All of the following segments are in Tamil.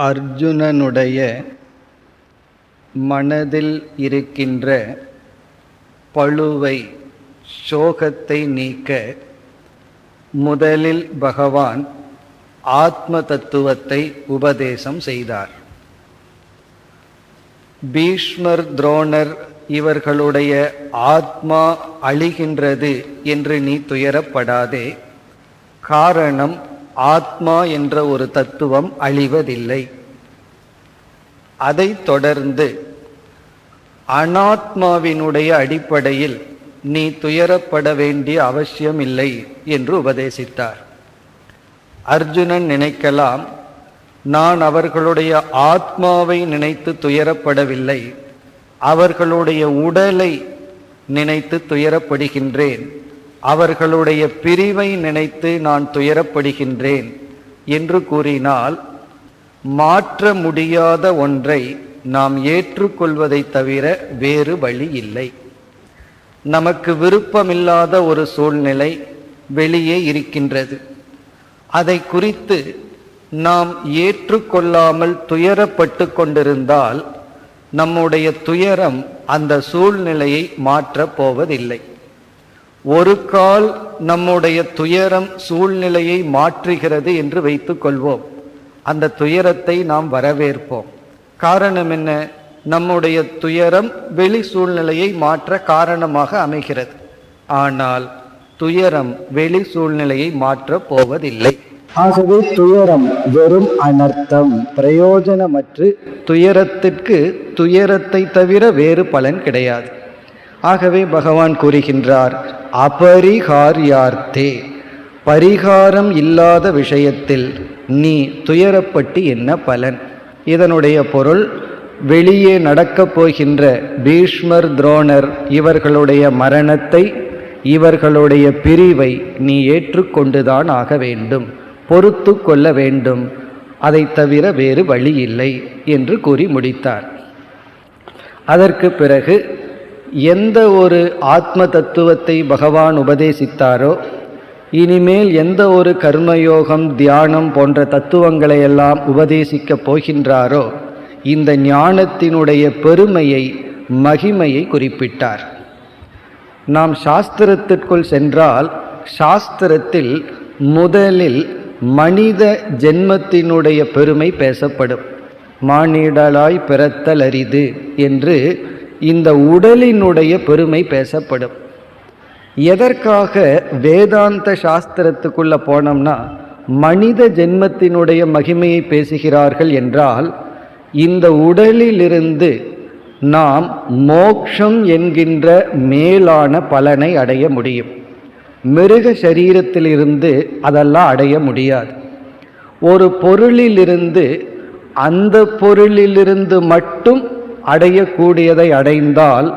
அர்ஜுனனுடைய மனதில் இருக்கின்ற பளுவை, சோகத்தை நீக்க முதலில் பகவான் ஆத்ம தத்துவத்தை உபதேசம் செய்தார். பீஷ்மர், துரோணர் இவர்களுடைய ஆத்மா அழிகின்றது என்று நீ துயரப்படாதே. காரணம், ஆத்மா என்ற ஒரு தத்துவம் அழிவதில்லை. அதைத் தொடர்ந்து அனாத்மாவினுடைய அடிப்படையில் நீ துயரப்பட வேண்டிய அவசியம் இல்லை என்று உபதேசித்தார். அர்ஜுனன் நினைக்கலாம், நான் அவர்களுடைய ஆத்மாவை நினைத்து துயரப்படவில்லை, அவர்களுடைய உடலை நினைத்து துயரப்படுகின்றேன், அவர்களுடைய பிரிவை நினைத்து நான் துயரப்படுகின்றேன் என்று கூறினால், மாற்ற முடியாத ஒன்றை நாம் ஏற்றுக்கொள்வதை தவிர வேறு வழி இல்லை. நமக்கு விருப்பமில்லாத ஒரு சூழ்நிலை வெளியே இருக்கின்றது. அதை குறித்து நாம் ஏற்றுக்கொள்ளாமல் துயரப்பட்டு கொண்டிருந்தால் நம்முடைய துயரம் அந்த சூழ்நிலையை மாற்றப் போவதில்லை. ஒரு கால் நம்முடைய துயரம் சூழ்நிலையை மாற்றுகிறது என்று வைத்துக் கொள்வோம். அந்த துயரத்தை நாம் வரவேற்போம். காரணம் என்ன? நம்முடைய துயரம் வெளி சூழ்நிலையை மாற்ற காரணமாக அமைகிறது. ஆனால் துயரம் வெளி சூழ்நிலையை மாற்றப் போவதில்லை. ஆகவே துயரம் வெறும் அனர்த்தம், பிரயோஜனமற்று துயரத்திற்கு துயரத்தை தவிர வேறு பலன் கிடையாது. ஆகவே பகவான் கூறுகின்றார், அபரிகாரியார்த்தே, பரிகாரம் இல்லாத விஷயத்தில் நீ துயரப்பட்டு என்ன பலன்? இதனுடைய பொருள், வெளியே நடக்கப் போகின்ற பீஷ்மர், துரோணர் இவர்களுடைய மரணத்தை, இவர்களுடைய பிரிவை நீ ஏற்றுக்கொண்டுதான் ஆக வேண்டும், பொறுத்து கொள்ள வேண்டும், அதை தவிர வேறு வழி இல்லை என்று கூறி முடித்தார். அதற்கு பிறகு எந்த ஒரு ஆத்ம தத்துவத்தை பகவான் உபதேசித்தாரோ, இனிமேல் எந்த ஒரு கர்மயோகம், தியானம் போன்ற தத்துவங்களை எல்லாம் உபதேசிக்கப் போகின்றாரோ, இந்த ஞானத்தினுடைய பெருமையை, மகிமையை குறிப்பிட்டார். நாம் சாஸ்திரத்திற்குள் சென்றால், சாஸ்திரத்தில் முதலில் மனித ஜென்மத்தினுடைய பெருமை பேசப்படும். மானிடலாய் பிறத்தல் அரிது என்று இந்த உடலினுடைய பெருமை பேசப்படும். எதற்காக வேதாந்த சாஸ்திரத்துக்குள்ள போனோம்னா மனித ஜென்மத்தினுடைய மகிமையை பேசுகிறார்கள் என்றால், இந்த உடலிலிருந்து நாம் மோக்ஷம் என்கின்ற மேலான பலனை அடைய முடியும். மிருக சரீரத்திலிருந்து அதெல்லாம் அடைய முடியாது. ஒரு பொருளிலிருந்து அந்த பொருளிலிருந்து மட்டும் அடையக்கூடியதை அடைந்தால்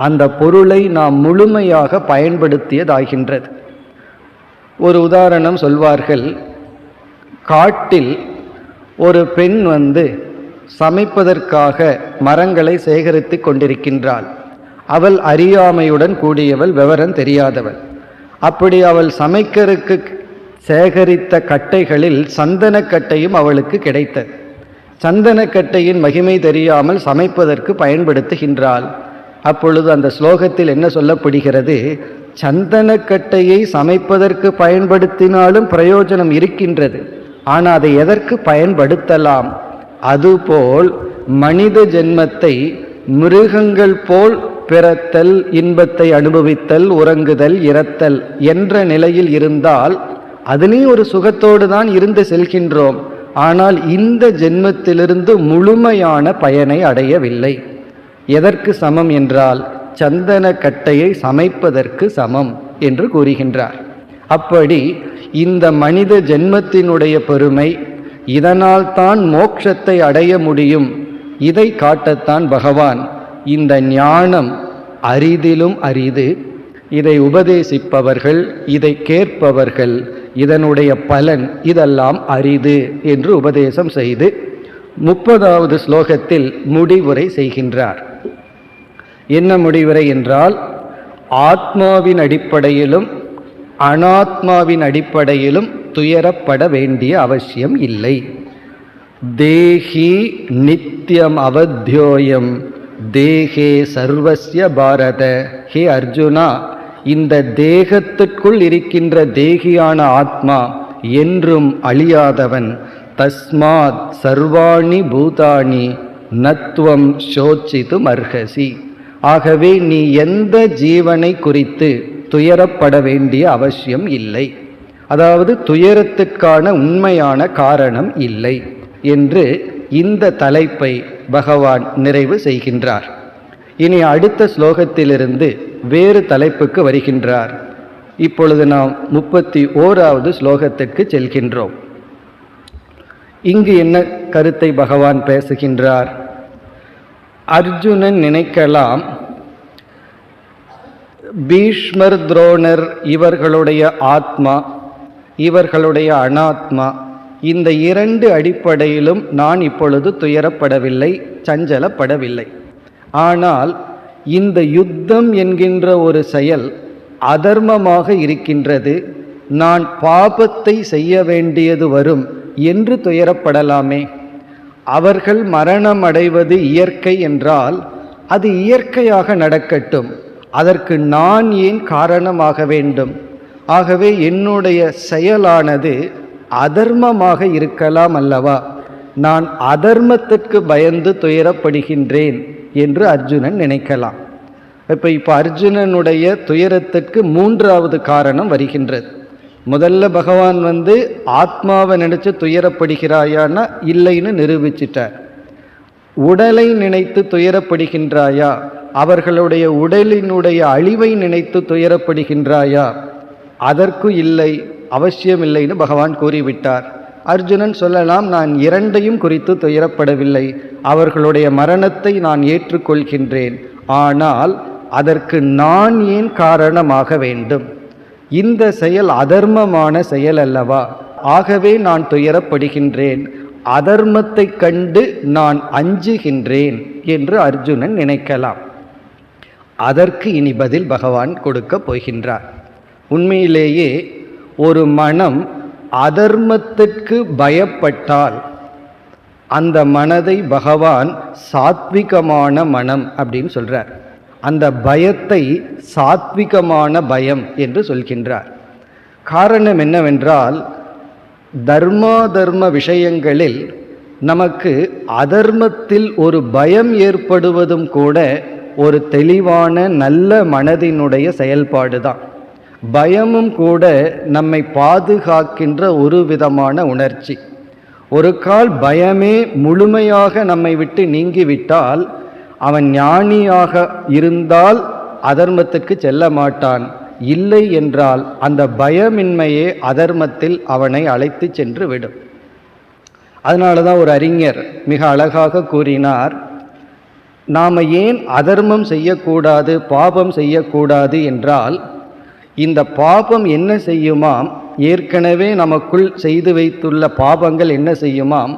அந்த பொருளை நாம் முழுமையாக பயன்படுத்தியதாகின்றது. ஒரு உதாரணம் சொல்வார்கள். காட்டில் ஒரு பெண் சமைப்பதற்காக மரங்களை சேகரித்து கொண்டிருக்கின்றாள். அவள் அறியாமையுடன் கூடியவள், விவரம் தெரியாதவள். அப்படி அவள் சமைக்கிறதுக்கு சேகரித்த கட்டைகளில் சந்தனக்கட்டையும் அவளுக்கு கிடைத்தது. சந்தனக்கட்டையின் மகிமை தெரியாமல் சமைப்பதற்கு பயன்படுத்துகின்றாள். அப்பொழுது அந்த ஸ்லோகத்தில் என்ன சொல்லப்படுகிறது? சந்தனக்கட்டையை சமைப்பதற்கு பயன்படுத்தினாலும் பிரயோஜனம் இருக்கின்றது, ஆனால் அதை எதற்கு பயன்படுத்தலாம்? அதுபோல் மனித ஜென்மத்தை மிருகங்கள் போல் பிறத்தல், இன்பத்தை அனுபவித்தல், உறங்குதல், இறத்தல் என்ற நிலையில் இருந்தால் அதிலே ஒரு சுகத்தோடு தான் இருந்து செல்கின்றோம். ஆனால் இந்த ஜென்மத்திலிருந்து முழுமையான பயனை அடையவில்லை. எதற்கு சமம் என்றால் சந்தனக்கட்டையை சமைப்பதற்கு சமம் என்று கூறுகின்றார். அப்படி இந்த மனித ஜென்மத்தினுடைய பெருமை, இதனால் தான் மோட்சத்தை அடைய முடியும், இதை காட்டத்தான் பகவான் இந்த ஞானம் அரிதிலும் அரிது, இதை உபதேசிப்பவர்கள், இதை கேட்பவர்கள், இதனுடைய பலன் இதெல்லாம் அரிது என்று உபதேசம் செய்து 30வது ஸ்லோகத்தில் முடிவுரை செய்கின்றார். என்ன முடிவுரை என்றால், ஆத்மாவின் அடிப்படையிலும் அனாத்மாவின் அடிப்படையிலும் துயரப்பட வேண்டிய அவசியம் இல்லை. தேஹி நித்யம் அவத்யோயம் தேகே சர்வஸ்ய பாரத. ஹே அர்ஜுனா, இந்த தேகத்திற்குள் இருக்கின்ற தேகியான ஆத்மா என்றும் அழியாதவன். தஸ்மாத் சர்வாணி பூதானி நத்வம் சோச்சிது மர்ஹசி. ஆகவே நீ எந்த ஜீவனை குறித்து துயரப்பட வேண்டிய அவசியம் இல்லை, அதாவது துயரத்திற்கான உண்மையான காரணம் இல்லை என்று இந்த தலைப்பை பகவான் நிறைவு செய்கின்றார். இனி அடுத்த ஸ்லோகத்திலிருந்து வேறு தலைப்புக்கு வருகின்றார். இப்பொழுது நாம் 31வது ஸ்லோகத்திற்கு செல்கின்றோம். இங்கு என்ன கருத்தை பகவான் பேசுகின்றார்? அர்ஜுனன் நினைக்கலாம், பீஷ்மர் துரோணர் இவர்களுடைய ஆத்மா, இவர்களுடைய அனாத்மா, இந்த இரண்டு அடிப்படையிலும் நான் இப்பொழுது துயரப்படவில்லை, சஞ்சலப்படவில்லை. ஆனால் இந்த யுத்தம் என்கின்ற ஒரு செயல் அதர்மமாக இருக்கின்றது, நான் பாபத்தை செய்ய வேண்டியது வரும் என்று துயரப்படலாமே. அவர்கள் மரணம் அடைவது இயற்கை என்றால் அது இயற்கையாக நடக்கட்டும், அதற்கு நான் ஏன் காரணமாக வேண்டும்? ஆகவே என்னுடைய செயலானது அதர்மமாக இருக்கலாம் அல்லவா, நான் அதர்மத்திற்கு பயந்து துயரப்படுகின்றேன் என்று அர்ஜுனன் நினைக்கலாம். இப்போ அர்ஜுனனுடைய துயரத்திற்கு 3வது காரணம் வருகின்றது. முதல்ல பகவான் ஆத்மாவை நினைச்சு துயரப்படுகிறாயான்னா இல்லைன்னு நிரூபிச்சிட்டார். உடலை நினைத்து துயரப்படுகின்றாயா, அவர்களுடைய உடலினுடைய அழிவை நினைத்து துயரப்படுகின்றாயா, அதற்கு இல்லை, அவசியமில்லைன்னு பகவான் கூறிவிட்டார். அர்ஜுனன் சொல்லலாம், நான் இரண்டையும் குறித்து துயரப்படவில்லை, அவர்களுடைய மரணத்தை நான் ஏற்றுக்கொள்கின்றேன், ஆனால் அதற்கு நான் ஏன் காரணமாக வேண்டும்? இந்த செயல் அதர்மமான செயல் அல்லவா, ஆகவே நான் துயரப்படுகின்றேன், அதர்மத்தை கண்டு நான் அஞ்சுகின்றேன் என்று அர்ஜுனன் நினைக்கலாம். அதற்கு இனி பதில் பகவான் கொடுக்க போகின்றார். உண்மையிலேயே ஒரு மனம் அதர்மத்திற்கு பயப்பட்டால் அந்த மனதை பகவான் சாத்விகமான மனம் அப்படின்னு சொல்றார். அந்த பயத்தை சாத்விகமான பயம் என்று சொல்கின்றார். காரணம் என்னவென்றால், தர்மாதர்ம விஷயங்களில் நமக்கு அதர்மத்தில் ஒரு பயம் ஏற்படுவதும் கூட ஒரு தெளிவான நல்ல மனதினுடைய செயல்பாடு தான். பயமும் கூட நம்மை பாதுகாக்கின்ற ஒரு விதமான உணர்ச்சி. ஒரு கால் பயமே முழுமையாக நம்மை விட்டு நீங்கிவிட்டால் அவன் ஞானியாக இருந்தால் அதர்மத்துக்கு செல்ல மாட்டான், இல்லை என்றால் அந்த பயமின்மையே அதர்மத்தில் அவனை அழைத்து சென்று விடும். அதனால தான் ஒரு அறிஞர் மிக அழகாக கூறினார், நாம் ஏன் அதர்மம் செய்யக்கூடாது, பாபம் செய்யக்கூடாது என்றால், இந்த பாபம் என்ன செய்யுமாம், ஏற்கனவே நமக்குள் செய்து வைத்துள்ள பாபங்கள் என்ன செய்யுமாம்,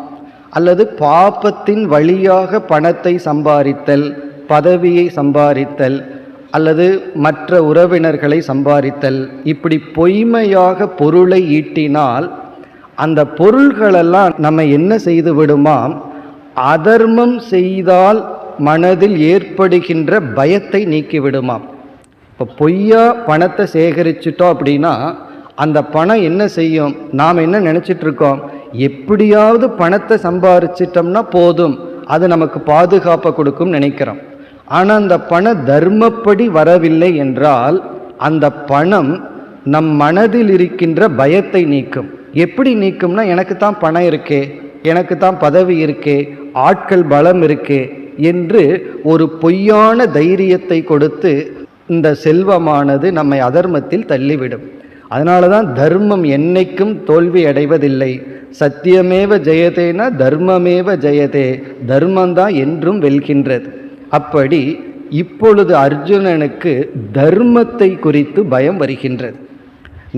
அல்லது பாபத்தின் வழியாக பணத்தை சம்பாதித்தல், பதவியை சம்பாதித்தல், அல்லது மற்ற உறவினர்களை சம்பாதித்தல், இப்படி பொய்மையாக பொருளை ஈட்டினால் அந்த பொருள்களெல்லாம் நம்ம என்ன செய்து விடுமாம், அதர்மம் செய்தால் மனதில் ஏற்படுகின்ற பயத்தை நீக்கிவிடுமாம். இப்போ பொய்யா பணத்தை சேகரிச்சிட்டோம் அப்படின்னா அந்த பணம் என்ன செய்யும், நாம் என்ன நினச்சிட்ருக்கோம், எப்படியாவது பணத்தை சம்பாரிச்சிட்டோம்னா போதும், அது நமக்கு பாதுகாப்பை கொடுக்கும் நினைக்கிறோம். ஆனால் அந்த பணம் தர்மப்படி வரவில்லை என்றால் அந்த பணம் நம் மனதில் இருக்கின்ற பயத்தை நீக்கும். எப்படி நீக்கும்னா, எனக்கு தான் பணம் இருக்கே, எனக்கு தான் பதவி இருக்கே, ஆட்கள் பலம் இருக்கே என்று ஒரு பொய்யான தைரியத்தை கொடுத்து இந்த செல்வமானது நம்மை அதர்மத்தில் தள்ளிவிடும். அதனால தான் தர்மம் என்னைக்கும் தோல்வி அடைவதில்லை. சத்தியமேவ ஜெயதேனா தர்மமேவ ஜெயதே, தர்மந்தான் என்றும் வெல்கின்றது. அப்படி இப்பொழுது அர்ஜுனனுக்கு தர்மத்தை குறித்து பயம் வருகின்றது.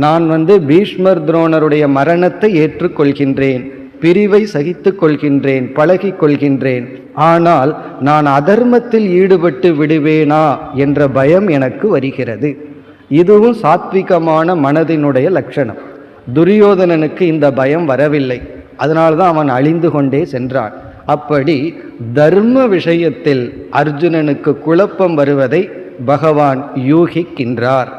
நான் பீஷ்மர் துரோணருடைய மரணத்தை ஏற்றுக்கொள்கின்றேன், பிரிவை சகித்து கொள்கின்றேன், பழகி கொள்கின்றேன், ஆனால் நான் அதர்மத்தில் ஈடுபட்டு விடுவேனா என்ற பயம் எனக்கு வருகிறது. இதுவும் சாத்விகமான மனதினுடைய லட்சணம். துரியோதனனுக்கு இந்த பயம் வரவில்லை. அதனால்தான் அவன் அழிந்து கொண்டே சென்றான். அப்படி தர்ம விஷயத்தில் அர்ஜுனனுக்கு குழப்பம் வருவதை பகவான் யூகிக்கின்றார்.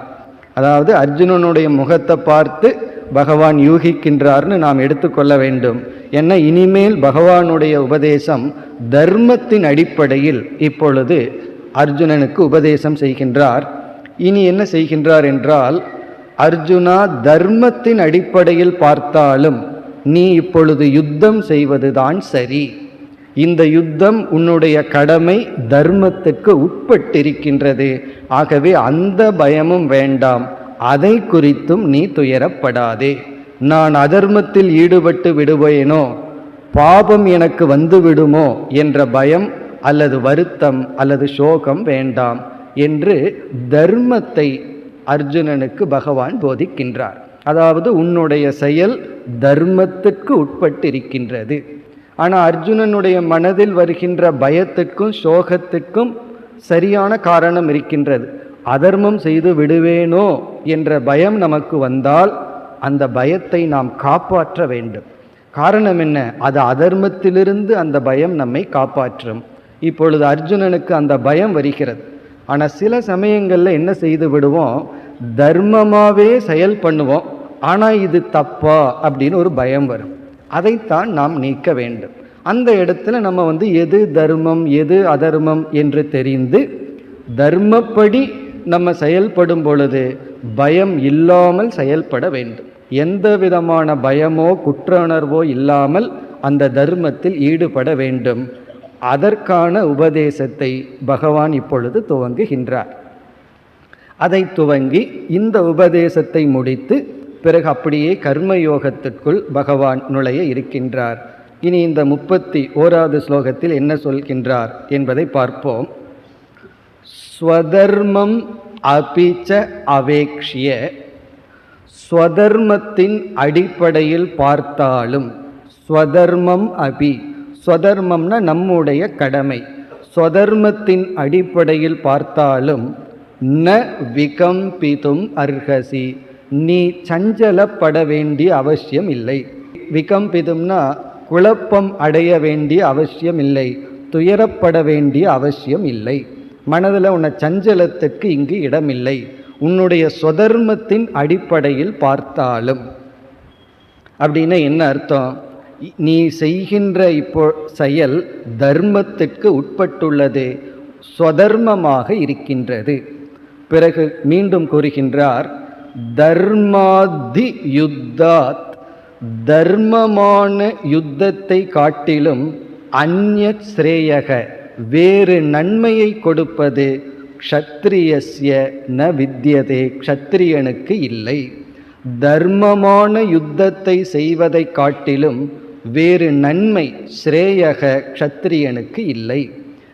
அதாவது அர்ஜுனனுடைய முகத்தை பார்த்து பகவான் யூகிக்கின்றார்னு நாம் எடுத்துக்கொள்ள வேண்டும். ஏன்னா இனிமேல் பகவானுடைய உபதேசம் தர்மத்தின் அடிப்படையில் இப்பொழுது அர்ஜுனனுக்கு உபதேசம் செய்கின்றார். இனி என்ன செய்கின்றார் என்றால், அர்ஜுனா, தர்மத்தின் அடிப்படையில் பார்த்தாலும் நீ இப்பொழுது யுத்தம் செய்வதுதான் சரி. இந்த யுத்தம் உன்னுடைய கடமை தர்மத்துக்கு உட்பட்டிருக்கின்றது. ஆகவே அந்த பயமும் வேண்டாம், அதை குறித்தும் நீ துயரப்படாதே. நான் அதர்மத்தில் ஈடுபட்டு விடுவேனோ, பாபம் எனக்கு வந்து விடுமோ என்ற பயம் அல்லது வருத்தம் அல்லது சோகம் வேண்டாம் என்று தர்மத்தை அர்ஜுனனுக்கு பகவான் போதிக்கின்றார். அதாவது உன்னுடைய செயல் தர்மத்திற்கு உட்பட்டிருக்கின்றது. ஆனால் அர்ஜுனனுடைய மனதில் வருகின்ற பயத்திற்கும் சோகத்திற்கும் சரியான காரணம் இருக்கின்றது. அதர்மம் செய்து விடுவேனோ என்ற பயம் நமக்கு வந்தால் அந்த பயத்தை நாம் காப்பாற்ற வேண்டும். காரணம் என்ன? அது அதர்மத்திலிருந்து அந்த பயம் நம்மை காப்பாற்றும். இப்பொழுது அர்ஜுனனுக்கு அந்த பயம் வருகிறது. ஆனால் சில சமயங்களில் என்ன செய்து விடுவோம், தர்மமாகவே செயல் பண்ணுவோம், ஆனால் இது தப்பா அப்படின்னு ஒரு பயம் வரும். அதைத்தான் நாம் நீக்க வேண்டும். அந்த இடத்துல நம்ம எது தர்மம் எது அதர்மம் என்று தெரிந்து தர்மப்படி நம்ம செயல்படும் பொழுது பயம் இல்லாமல் செயல்பட வேண்டும். எந்த விதமான பயமோ குற்ற உணர்வோ இல்லாமல் அந்த தர்மத்தில் ஈடுபட வேண்டும். அதற்கான உபதேசத்தை பகவான் இப்பொழுது துவங்குகின்றார். அதை துவங்கி இந்த உபதேசத்தை முடித்து பிறகு அப்படியே கர்மயோகத்திற்குள் பகவான் நுழைய இருக்கின்றார். இனி இந்த 31வது ஸ்லோகத்தில் என்ன சொல்கின்றார் என்பதை பார்ப்போம். ஸ்வதர்மம் அபிச்ச அவேக்ஷிய, ஸ்வதர்மத்தின் அடிப்படையில் பார்த்தாலும், ஸ்வதர்மம் அபி, ஸ்வதர்மம்னா நம்முடைய கடமை, ஸ்வதர்மத்தின் அடிப்படையில் பார்த்தாலும் ந விகம்பிதும் அர்ஹசி, நீ சஞ்சலப்பட வேண்டிய அவசியம் இல்லை. விகம்பிதும்னா குழப்பம் அடைய வேண்டிய அவசியம் இல்லை, துயரப்பட வேண்டிய அவசியம் இல்லை. மனதில் உன்னை சஞ்சலத்துக்கு இங்கு இடமில்லை. உன்னுடைய ஸ்வதர்மத்தின் அடிப்படையில் பார்த்தாலும் அப்படின்னா என்ன அர்த்தம்? நீ செய்கின்ற இப்போ செயல் தர்மத்திற்கு உட்பட்டுள்ளது, ஸ்வதர்மமாக இருக்கின்றது. பிறகு மீண்டும் கூறுகின்றார், தர்மாதி யுத்தாத், தர்மமான யுத்தத்தை காட்டிலும் அந்யத் ஸ்ரேயக, வேறு நன்மையை கொடுப்பது க்ஷத்ரியஸ்ய ந வித்யதே, க்ஷத்ரியனுக்கு இல்லை. தர்மமான யுத்தத்தை செய்வதை காட்டிலும் வேறு நன்மை ஸ்ரேயக க்ஷத்ரியனுக்கு இல்லை.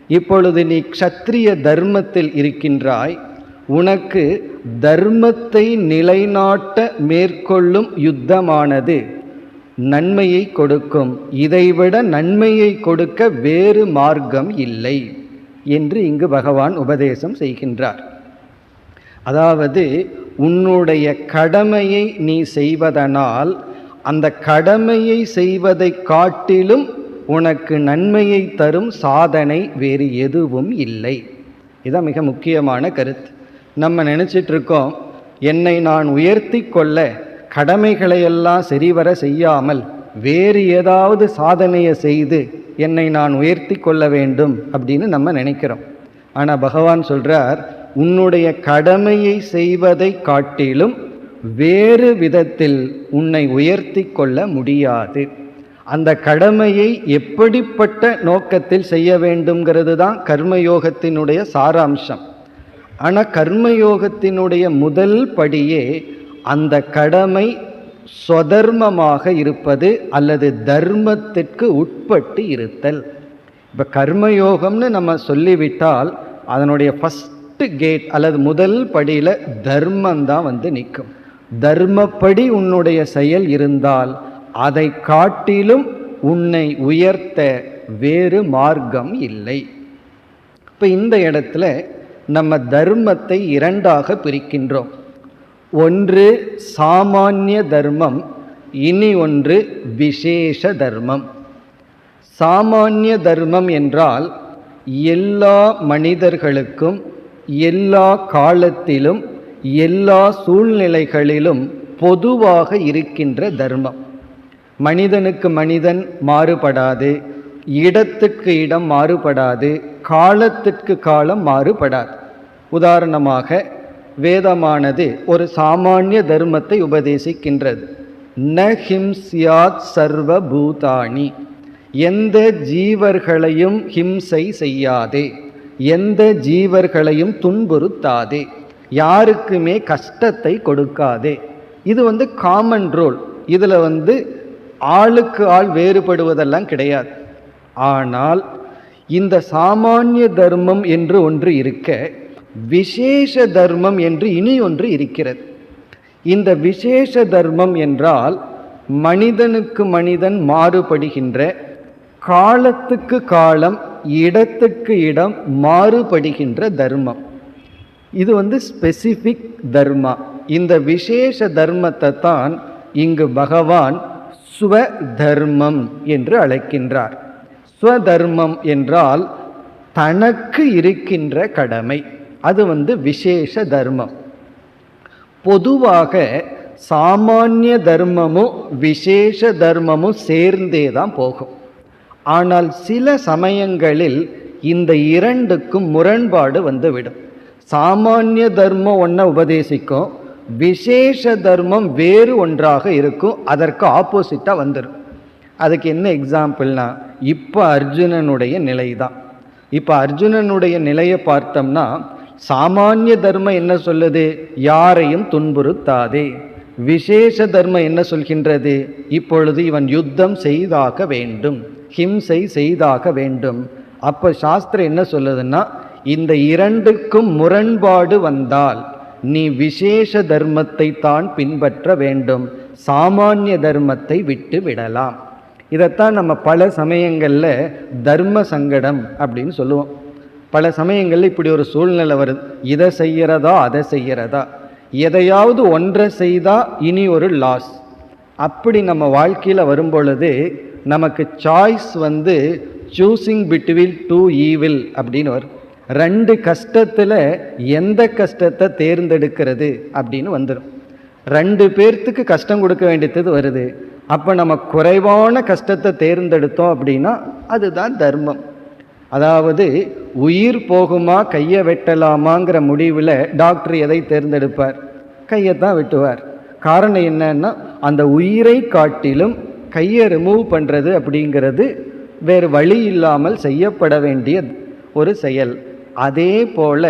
இப்பொழுது நீ க்ஷத்ரிய தர்மத்தில் இருக்கின்றாய். உனக்கு தர்மத்தை நிலைநாட்ட மேற்கொள்ளும் யுத்தமானது நன்மையை கொடுக்கும். இதைவிட நன்மையை கொடுக்க வேறு மார்க்கம் இல்லை என்று இங்கு பகவான் உபதேசம் செய்கின்றார். அதாவது உன்னுடைய கடமையை நீ செய்வதனால் அந்த கடமையை செய்வதை காட்டிலும் உனக்கு நன்மையை தரும் சாதனை வேறு எதுவும் இல்லை. இதுதான் மிக முக்கியமான கருத்து. நம்ம நினச்சிட்டு இருக்கோம், என்னை நான் உயர்த்தி கொள்ள கடமைகளையெல்லாம் சரிவர செய்யாமல் வேறு ஏதாவது சாதனையை செய்து என்னை நான் உயர்த்தி கொள்ள வேண்டும் அப்படின்னு நம்ம நினைக்கிறோம். ஆனால் பகவான் சொல்கிறார், உன்னுடைய கடமையை செய்வதை காட்டிலும் வேறு விதத்தில் உன்னை உயர்த்தி கொள்ள முடியாது. அந்த கடமையை எப்படிப்பட்ட நோக்கத்தில் செய்ய வேண்டும்ங்கிறது தான் கர்மயோகத்தினுடைய சாராம்சம். ஆனால் கர்மயோகத்தினுடைய முதல் படியே அந்த கடமை ஸ்வதர்மமாக இருப்பது அல்லது தர்மத்திற்கு உட்பட்டு இருத்தல். இப்போ கர்மயோகம்னு நம்ம சொல்லிவிட்டால் அதனுடைய ஃபஸ்ட்டு கேட் அல்லது முதல் படியில் தர்மந்தான் நிற்கும். தர்மப்படி உன்னுடைய செயல் இருந்தால் அதை காட்டிலும் உன்னை உயர்த்த வேறு மார்க்கம் இல்லை. இப்போ இந்த இடத்துல நம்ம தர்மத்தை இரண்டாக பிரிக்கின்றோம். ஒன்று சாமானிய தர்மம், இனி ஒன்று விசேஷ தர்மம். சாமானிய தர்மம் என்றால் எல்லா மனிதர்களுக்கும் எல்லா காலத்திலும் எல்லா சூழ்நிலைகளிலும் பொதுவாக இருக்கின்ற தர்மம். மனிதனுக்கு மனிதன் மாறுபடாது, இடத்துக்கு இடம் மாறுபடாது, காலத்திற்கு காலம் மாறுபடாது. உதாரணமாக வேதமானது ஒரு சாமானிய தர்மத்தை உபதேசிக்கின்றது. ந ஹிம்ஸ்யாத் சர்வபூதானி, எந்த ஜீவர்களையும் ஹிம்சை செய்யாதே, எந்த ஜீவர்களையும் துன்புறுத்தாதே, யாருக்குமே கஷ்டத்தை கொடுக்காதே. இது காமன் ரோல். இதில் ஆளுக்கு ஆள் வேறுபடுவதெல்லாம் கிடையாது. ஆனால் இந்த சாமானிய தர்மம் என்று ஒன்று இருக்க, விசேஷ தர்மம் என்று இனி ஒன்று இருக்கிறது. இந்த விசேஷ தர்மம் என்றால் மனிதனுக்கு மனிதன் மாறுபடுகின்ற, காலத்துக்கு காலம் இடத்துக்கு இடம் மாறுபடுகின்ற தர்மம். இது ஸ்பெசிஃபிக் தர்மா. இந்த விசேஷ தர்மத்தை தான் இங்கு பகவான் ஸ்வதர்மம் என்று அழைக்கின்றார். ஸ்வதர்மம் என்றால் தனக்கு இருக்கின்ற கடமை, அது விசேஷ தர்மம். பொதுவாக சாமானிய தர்மமும் விசேஷ தர்மமும் சேர்ந்தே தான் போகும். ஆனால் சில சமயங்களில் இந்த இரண்டுக்கும் முரண்பாடு வந்துவிடும். சாமானிய தர்மம் ஒன்றை உபதேசிக்கும், விசேஷ தர்மம் வேறு ஒன்றாக இருக்கும், அதற்கு ஆப்போசிட்டாக வந்துடும். அதுக்கு என்ன எக்ஸாம்பிள்னா, இப்போ அர்ஜுனனுடைய நிலை தான். இப்போ அர்ஜுனனுடைய நிலையை பார்த்தோம்னா, சாமானிய தர்மம் என்ன சொல்லுது? யாரையும் துன்புறுத்தாதே. விசேஷ தர்மம் என்ன சொல்கின்றது? இப்பொழுது இவன் யுத்தம் செய்தாக வேண்டும், ஹிம்சை செய்தாக வேண்டும். அப்போ சாஸ்திரம் என்ன சொல்லுதுன்னா, இந்த இரண்டுக்கும் முரண்பாடு வந்தால் நீ விசேஷ தர்மத்தை தான் பின்பற்ற வேண்டும், சாமானிய தர்மத்தை விட்டு விடலாம். இதைத்தான் நம்ம பல சமயங்களில் தர்ம சங்கடம் அப்படின்னு சொல்லுவோம். பல சமயங்களில் இப்படி ஒரு சூழ்நிலை வருது, இதை செய்கிறதா அதை செய்கிறதா, எதையாவது ஒன்றை செய்தால் இனி ஒரு லாஸ். அப்படி நம்ம வாழ்க்கையில் வரும்பொழுது நமக்கு choice choosing between two evil அப்படின்னு வரும். ரெண்டு கஷ்டத்தில் எந்த கஷ்டத்தை தேர்ந்தெடுக்கிறது அப்படின்னு வந்துடும். ரெண்டு பேர்த்துக்கு கஷ்டம் கொடுக்க வேண்டியது வருது. அப்போ நம்ம குறைவான கஷ்டத்தை தேர்ந்தெடுத்தோம் அப்படின்னா அதுதான் தர்மம். அதாவது உயிர் போகுமா கையை வெட்டலாமாங்கிற முடிவில் டாக்டர் எதை தேர்ந்தெடுப்பார்? கையை தான் வெட்டுவார். காரணம் என்னன்னா, அந்த உயிரை காட்டிலும் கையை ரிமூவ் பண்ணுறது அப்படிங்கிறது வேறு வழி இல்லாமல் செய்யப்பட வேண்டிய ஒரு செயல். அதே போல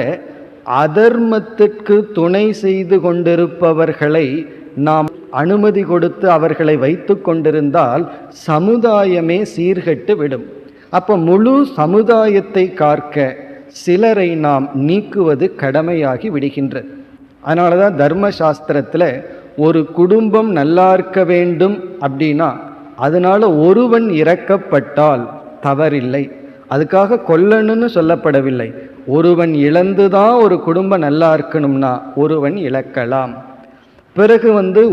அதர்மத்திற்கு துணை செய்து கொண்டிருப்பவர்களை நாம் அனுமதி கொடுத்து அவர்களை வைத்து கொண்டிருந்தால் சமுதாயமே சீர்கெட்டு விடும். அப்போ முழு சமுதாயத்தை காக்க சிலரை நாம் நீக்குவது கடமையாகி விடுகின்றது. அதனால தான் தர்மசாஸ்திரத்தில் ஒரு குடும்பம் நல்லா இருக்க வேண்டும் அப்படின்னா அதனால் ஒருவன் இறக்கப்பட்டால் தவறில்லை, அதுக்காக கொல்லணும்னு சொல்லப்படவில்லை. ஒருவன் இழந்துதான் ஒரு குடும்பம் நல்லா இருக்கணும்னா ஒருவன் இழக்கலாம். பிறகு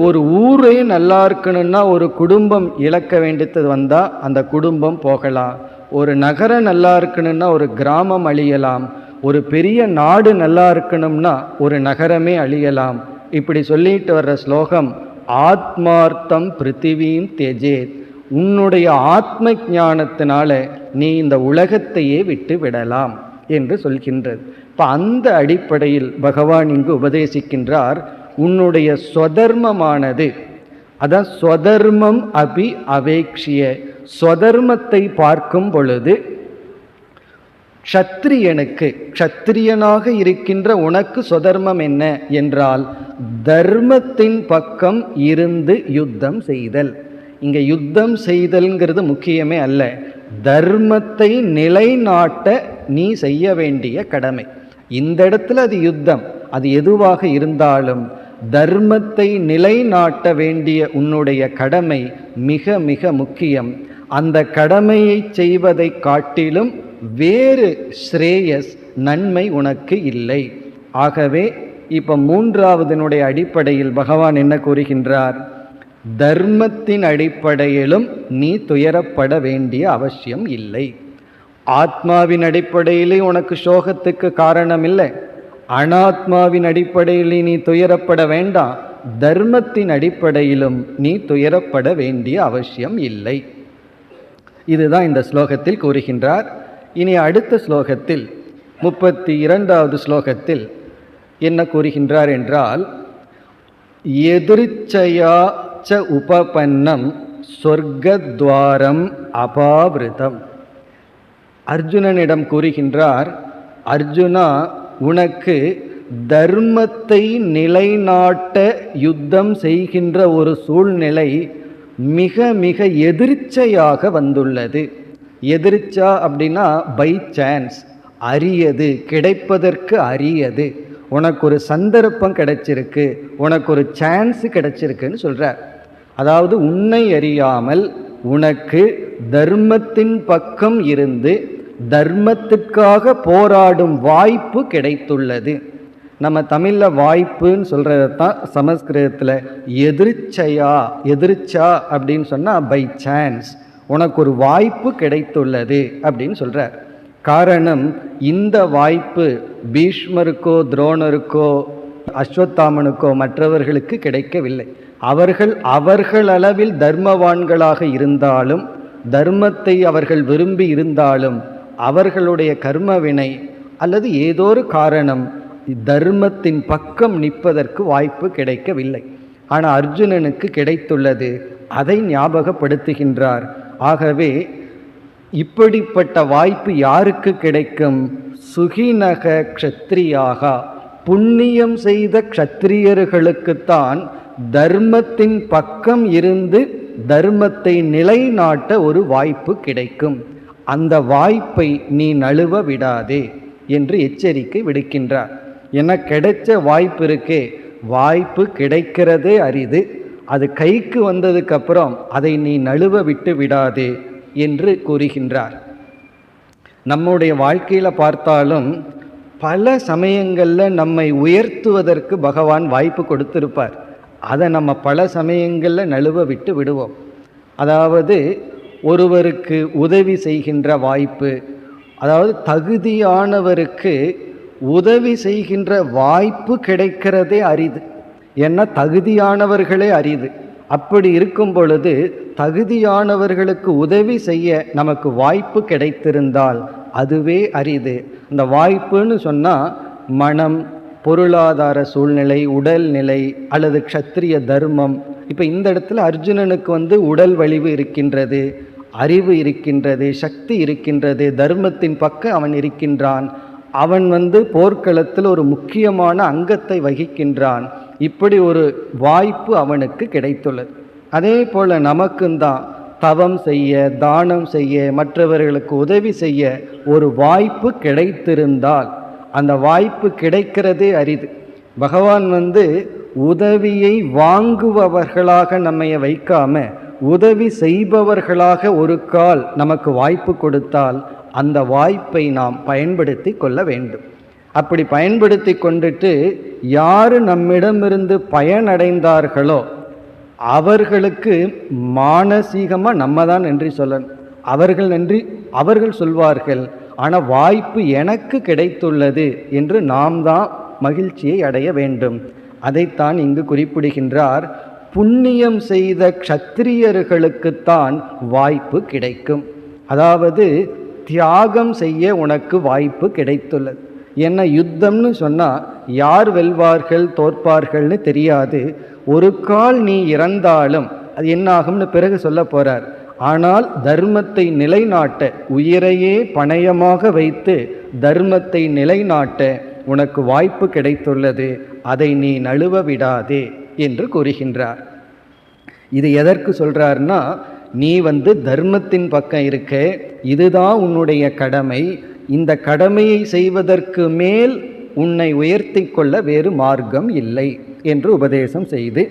ஒரு ஊரே நல்லா இருக்கணும்னா ஒரு குடும்பம் இழக்க வேண்டியது வந்தால் அந்த குடும்பம் போகலாம். ஒரு நகரம் நல்லா இருக்கணும்னா ஒரு கிராமம் அழியலாம். ஒரு பெரிய நாடு நல்லா இருக்கணும்னா ஒரு நகரமே அழியலாம். இப்படி சொல்லிட்டு வர்ற ஸ்லோகம், ஆத்மார்த்தம் பிருத்திவீம் தெஜேத், உன்னுடைய ஆத்ம ஞானத்தினால நீ இந்த உலகத்தையே விட்டு விடலாம் என்று சொல்கின்றது. இப்போ அந்த அடிப்படையில் பகவான் இங்கு உபதேசிக்கின்றார், உன்னுடைய ஸ்வதர்மமானது, அதான் ஸ்வதர்மம் அபி அவேக்ஷிய, ஸ்வதர்மத்தை பார்க்கும் பொழுது க்ஷத்ரியனுக்கு, க்ஷத்ரியனாக இருக்கின்ற உனக்கு ஸ்வதர்மம் என்ன என்றால் தர்மத்தின் பக்கம் இருந்து யுத்தம் செய்தல். இங்கே யுத்தம் செய்தல்ங்கிறது முக்கியமே அல்ல, தர்மத்தை நிலைநாட்ட நீ செய்ய வேண்டிய கடமை. இந்த இடத்துல அது யுத்தம், அது எதுவாக இருந்தாலும் தர்மத்தை நிலைநாட்ட வேண்டிய உன்னுடைய கடமை மிக மிக முக்கியம். அந்த கடமையை செய்வதை காட்டிலும் வேறு ஸ்ரேயஸ் நன்மை உனக்கு இல்லை. ஆகவே இப்போ மூன்றாவதனுடைய அடிப்படையில் பகவான் என்ன கூறுகின்றார்? தர்மத்தின் அடிப்படையிலும் நீ துயரப்பட வேண்டிய அவசியம் இல்லை. ஆத்மாவின் அடிப்படையிலே உனக்கு சோகத்துக்கு காரணம் இல்லை, அனாத்மாவின் அடிப்படையிலே நீ துயரப்பட வேண்டாம், தர்மத்தின் அடிப்படையிலும் நீ துயரப்பட வேண்டிய அவசியம் இல்லை. இதுதான் இந்த ஸ்லோகத்தில் கூறுகின்றார். இனி அடுத்த ஸ்லோகத்தில் 32வது ஸ்லோகத்தில் என்ன கூறுகின்றார் என்றால், எதிர்ச்சயா ச உபபன்னம் சொர்க்கத்வாரம் அபாவிருதம். அர்ஜுனனிடம் கூறுகின்றார், அர்ஜுனா, உனக்கு தர்மத்தை நிலைநாட்ட யுத்தம் செய்கின்ற ஒரு சூழ்நிலை மிக மிக எதிர்ச்சையாக வந்துள்ளது. எதிர்ச்சா அப்படின்னா பை சான்ஸ், அரியது, கிடைப்பதற்கு அரியது. உனக்கு ஒரு சந்தர்ப்பம் கிடைச்சிருக்கு, உனக்கு ஒரு சான்ஸ் கிடைச்சிருக்குன்னு சொல்கிறார். அதாவது உன்னை அறியாமல் உனக்கு தர்மத்தின் பக்கம் இருந்து தர்மத்திற்காக போராடும் வாய்ப்பு கிடைத்துள்ளது. நம்ம தமிழில் வாய்ப்புன்னு சொல்கிறது தான் சமஸ்கிருதத்தில் எதிர்ச்சையா, எதிர்ச்சா அப்படின்னு சொன்னால் பை சான்ஸ், உனக்கு ஒரு வாய்ப்பு கிடைத்துள்ளது அப்படின்னு சொல்கிறார். காரணம், இந்த வாய்ப்பு பீஷ்மருக்கோ துரோணருக்கோ அஸ்வத்தாமனுக்கோ மற்றவர்களுக்கு கிடைக்கவில்லை. அவர்கள் அளவில் தர்மவான்களாக இருந்தாலும், தர்மத்தை அவர்கள் விரும்பி இருந்தாலும், அவர்களுடைய கர்மவினை அல்லது ஏதோ ஒரு காரணம் தர்மத்தின் பக்கம் நிற்பதற்கு வாய்ப்பு கிடைக்கவில்லை. ஆனால் அர்ஜுனனுக்கு கிடைத்துள்ளது. அதை ஞாபகப்படுத்துகின்றார். ஆகவே இப்படிப்பட்ட வாய்ப்பு யாருக்கு கிடைக்கும்? சுகிநக க்ஷத்ரியாக, புண்ணியம் செய்த க்ஷத்ரியர்களுக்குத்தான் தர்மத்தின் பக்கம் இருந்து தர்மத்தை நிலைநாட்ட ஒரு வாய்ப்பு கிடைக்கும். அந்த வாய்ப்பை நீ நழுவ விடாதே என்று எச்சரிக்கை விடுக்கின்றார். என கிடைச்ச வாய்ப்பு இருக்கே, வாய்ப்பு கிடைக்கிறதே அரிது. அது கைக்கு வந்ததுக்கப்புறம் அதை நீ நழுவ விட்டு விடாதே என்று கூறுகின்றார். நம்முடைய வாழ்க்கையில் பார்த்தாலும் பல சமயங்களில் நம்மை உயர்த்துவதற்கு பகவான் வாய்ப்பு கொடுத்திருப்பார். அதை நம்ம பல சமயங்களில் நழுவ விட்டு விடுவோம். அதாவது ஒருவருக்கு உதவி செய்கின்ற வாய்ப்பு, அதாவது தகுதியானவருக்கு உதவி செய்கின்ற வாய்ப்பு கிடைக்கிறதே அரிது. ஏன்னா தகுதியானவர்களே அரிது. அப்படி இருக்கும் பொழுது தகுதியானவர்களுக்கு உதவி செய்ய நமக்கு வாய்ப்பு கிடைத்திருந்தால் அதுவே அரிது. இந்த வாய்ப்புன்னு சொன்னால் மனம், பொருளாதார சூழ்நிலை, உடல்நிலை அல்லது க்ஷத்ரிய தர்மம். இப்போ இந்த இடத்துல அர்ஜுனனுக்கு உடல் வலிவு இருக்கின்றது, அறிவு இருக்கின்றது, சக்தி இருக்கின்றது, தர்மத்தின் பக்கம் அவன் இருக்கின்றான். அவன் போர்க்களத்தில் ஒரு முக்கியமான அங்கத்தை வகிக்கின்றான். இப்படி ஒரு வாய்ப்பு அவனுக்கு கிடைத்துள்ளது. அதே போல் நமக்குந்தான் தவம் செய்ய, தானம் செய்ய, மற்றவர்களுக்கு உதவி செய்ய ஒரு வாய்ப்பு கிடைத்திருந்தால் அந்த வாய்ப்பு கிடைக்கிறதே அரிது. பகவான் உதவியை வாங்குபவர்களாக நம்மை வைக்காம உதவி செய்பவர்களாக ஒரு கால் நமக்கு வாய்ப்பு கொடுத்தால் அந்த வாய்ப்பை நாம் பயன்படுத்தி கொள்ள வேண்டும். அப்படி பயன்படுத்தி கொண்டுட்டு யார் நம்மிடமிருந்து பயனடைந்தார்களோ அவர்களுக்கு மானசீகமாக நம்ம தான் நன்றி சொல்லணும். அவர்கள் சொல்வார்கள், ஆனால் வாய்ப்பு எனக்கு கிடைத்துள்ளது என்று நாம் தான் மகிழ்ச்சியை அடைய வேண்டும். அதைத்தான் இங்கு குறிப்பிடுகின்றார். புண்ணியம் செய்த க்ஷத்திரியர்களுக்குத்தான் வாய்ப்பு கிடைக்கும். அதாவது தியாகம் செய்ய உனக்கு வாய்ப்பு கிடைத்துள்ளது. என்ன யுத்தம்னு சொன்னால் யார் வெல்வார்கள் தோற்பார்கள்னு தெரியாது. ஒரு கால் நீ இறந்தாலும் அது என்னாகும்னு பிறகு சொல்ல போகிறார். ஆனால் தர்மத்தை நிலைநாட்ட, உயிரையே பணயமாக வைத்து தர்மத்தை நிலைநாட்ட உனக்கு வாய்ப்பு கிடைத்துள்ளது. அதை நீ நழுவ விடாதே என்று கூறுகின்றார். இது எதற்கு சொல்கிறார்னா, நீ தர்மத்தின் பக்கம் இருக்க, இதுதான் உன்னுடைய கடமை. இந்த கடமையை செய்வதற்கு மேல் உன்னை உயர்த்தி கொள்ள வேறு மார்க்கம் இல்லை என்று உபதேசம் செய்து,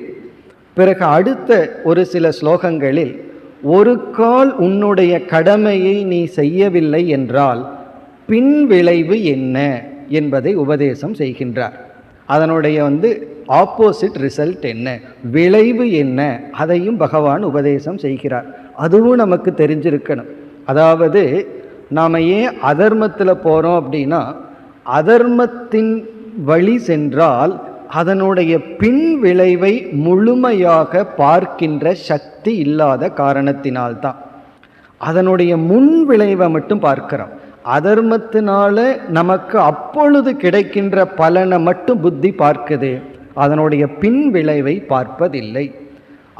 பிறகு அடுத்த ஒரு சில ஸ்லோகங்களில் ஒரு கால் உன்னுடைய கடமையை நீ செய்யவில்லை என்றால் பின் விளைவு என்ன என்பதை உபதேசம் செய்கின்றார். அதனுடைய ஆப்போசிட் ரிசல்ட் என்ன, விளைவு என்ன, அதையும் பகவான் உபதேசம் செய்கிறார். அதுவும் நமக்கு தெரிஞ்சிருக்கணும். அதாவது நாம் ஏன் அதர்மத்தில் போகிறோம் அப்படின்னா, அதர்மத்தின் வழி சென்றால் அதனுடைய பின் விளைவை முழுமையாக பார்க்கின்ற சக்தி இல்லாத காரணத்தினால்தான். அதனுடைய முன் விளைவை மட்டும் பார்க்கிறோம். அதர்மத்தினால நமக்கு அப்பொழுது கிடைக்கின்ற பலனை மட்டும் புத்தி பார்க்குது, அதனுடைய பின் விளைவை பார்ப்பதில்லை.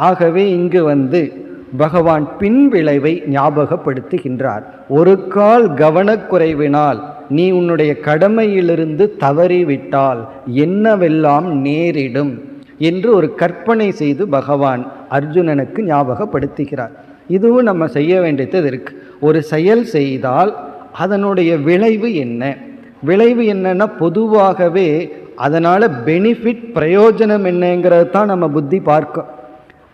ஆகவே இங்கு பகவான் பின் விளைவை ஞாபகப்படுத்துகின்றார். ஒரு கால் கவனக்குறைவினால் நீ உன்னுடைய கடமையிலிருந்து தவறிவிட்டால் என்னவெல்லாம் நேரிடும் என்று ஒரு கற்பனை செய்து பகவான் அர்ஜுனனுக்கு ஞாபகப்படுத்துகிறார். இதுவும் நம்ம செய்ய வேண்டியது இருக்கு. ஒரு செயல் செய்தால் அதனுடைய விளைவு என்ன, விளைவு என்னன்னா பொதுவாகவே அதனால் பெனிஃபிட் பிரயோஜனம் என்னங்கிறது தான் நம்ம புத்தி பார்க்கும்.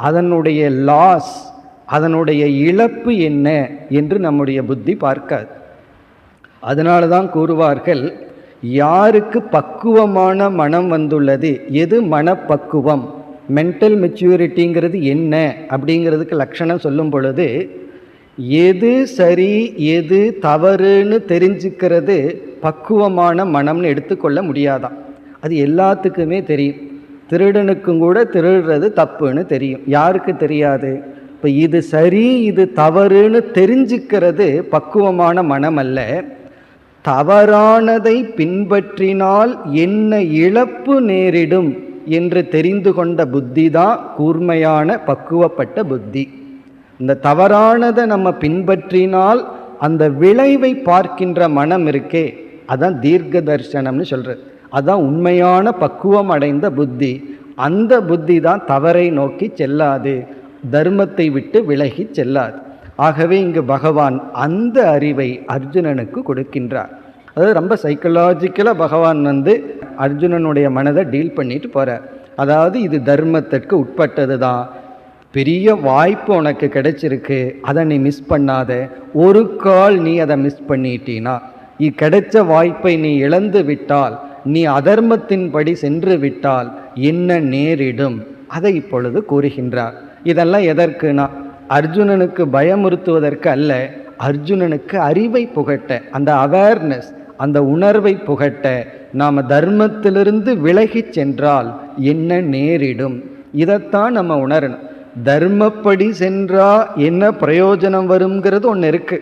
அதனுடைய லாஸ், அதனுடைய இழப்பு என்ன என்று நம்முடைய புத்தி பார்க்காது. அதனால தான் கூறுவார்கள், யாருக்கு பக்குவமான மனம் வந்துள்ளது, எது மனப்பக்குவம், மென்டல் மெச்சூரிட்டிங்கிறது என்ன அப்படிங்கிறதுக்கு லட்சணம் சொல்லும் பொழுது, எது சரி எது தவறுன்னு தெரிஞ்சுக்கிறது பக்குவமான மனம்னு எடுத்துக்கொள்ள முடியாதான். அது எல்லாத்துக்குமே தெரியும். திருடனுக்கும் கூட திருடுறது தப்புன்னு தெரியும். யாருக்கு தெரியாது? இப்போ இது சரி இது தவறுன்னு தெரிஞ்சுக்கிறது பக்குவமான மனம் அல்ல. தவறானதை பின்பற்றினால் என்ன இழப்பு நேரிடும் என்று தெரிந்து கொண்ட புத்தி தான் கூர்மையான பக்குவப்பட்ட புத்தி. இந்த தவறானதை நம்ம பின்பற்றினால் அந்த விளைவை பார்க்கின்ற மனம் இருக்கே, அதான் தீர்க்க தரிசனம்னு சொல்கிறது. அதான் உண்மையான பக்குவம் அடைந்த புத்தி. அந்த புத்தி தான் தவறை நோக்கி செல்லாது, தர்மத்தை விட்டு விலகி செல்லாது. ஆகவே இங்கு பகவான் அந்த அறிவை அர்ஜுனனுக்கு கொடுக்கின்றார். அதாவது ரொம்ப சைக்கலாஜிக்கலாக பகவான் அர்ஜுனனுடைய மனதை டீல் பண்ணிட்டு போகிறார். அதாவது இது தர்மத்திற்கு உட்பட்டது தான், பெரிய வாய்ப்பு உனக்கு கிடைச்சிருக்கு, அதை நீ மிஸ் பண்ணாத. ஒரு கால் நீ அதை மிஸ் பண்ணிட்டீனா, கிடைச்ச வாய்ப்பை நீ இழந்து விட்டால், நீ அதர்மத்தின்படி சென்று விட்டால் என்ன நேரிடும், அதை இப்பொழுது கூறுகின்றார். இதெல்லாம் எதற்குனா அர்ஜுனனுக்கு பயமுறுத்துவதற்கு அல்ல, அர்ஜுனனுக்கு அறிவை புகட்ட, அந்த அவேர்னஸ், அந்த உணர்வை புகட்ட. நாம் தர்மத்திலிருந்து விலகி சென்றால் என்ன நேரிடும், இதைத்தான் நம்ம உணரணும். தர்மப்படி சென்றா என்ன பிரயோஜனம் வருங்கிறது ஒன்று இருக்கு.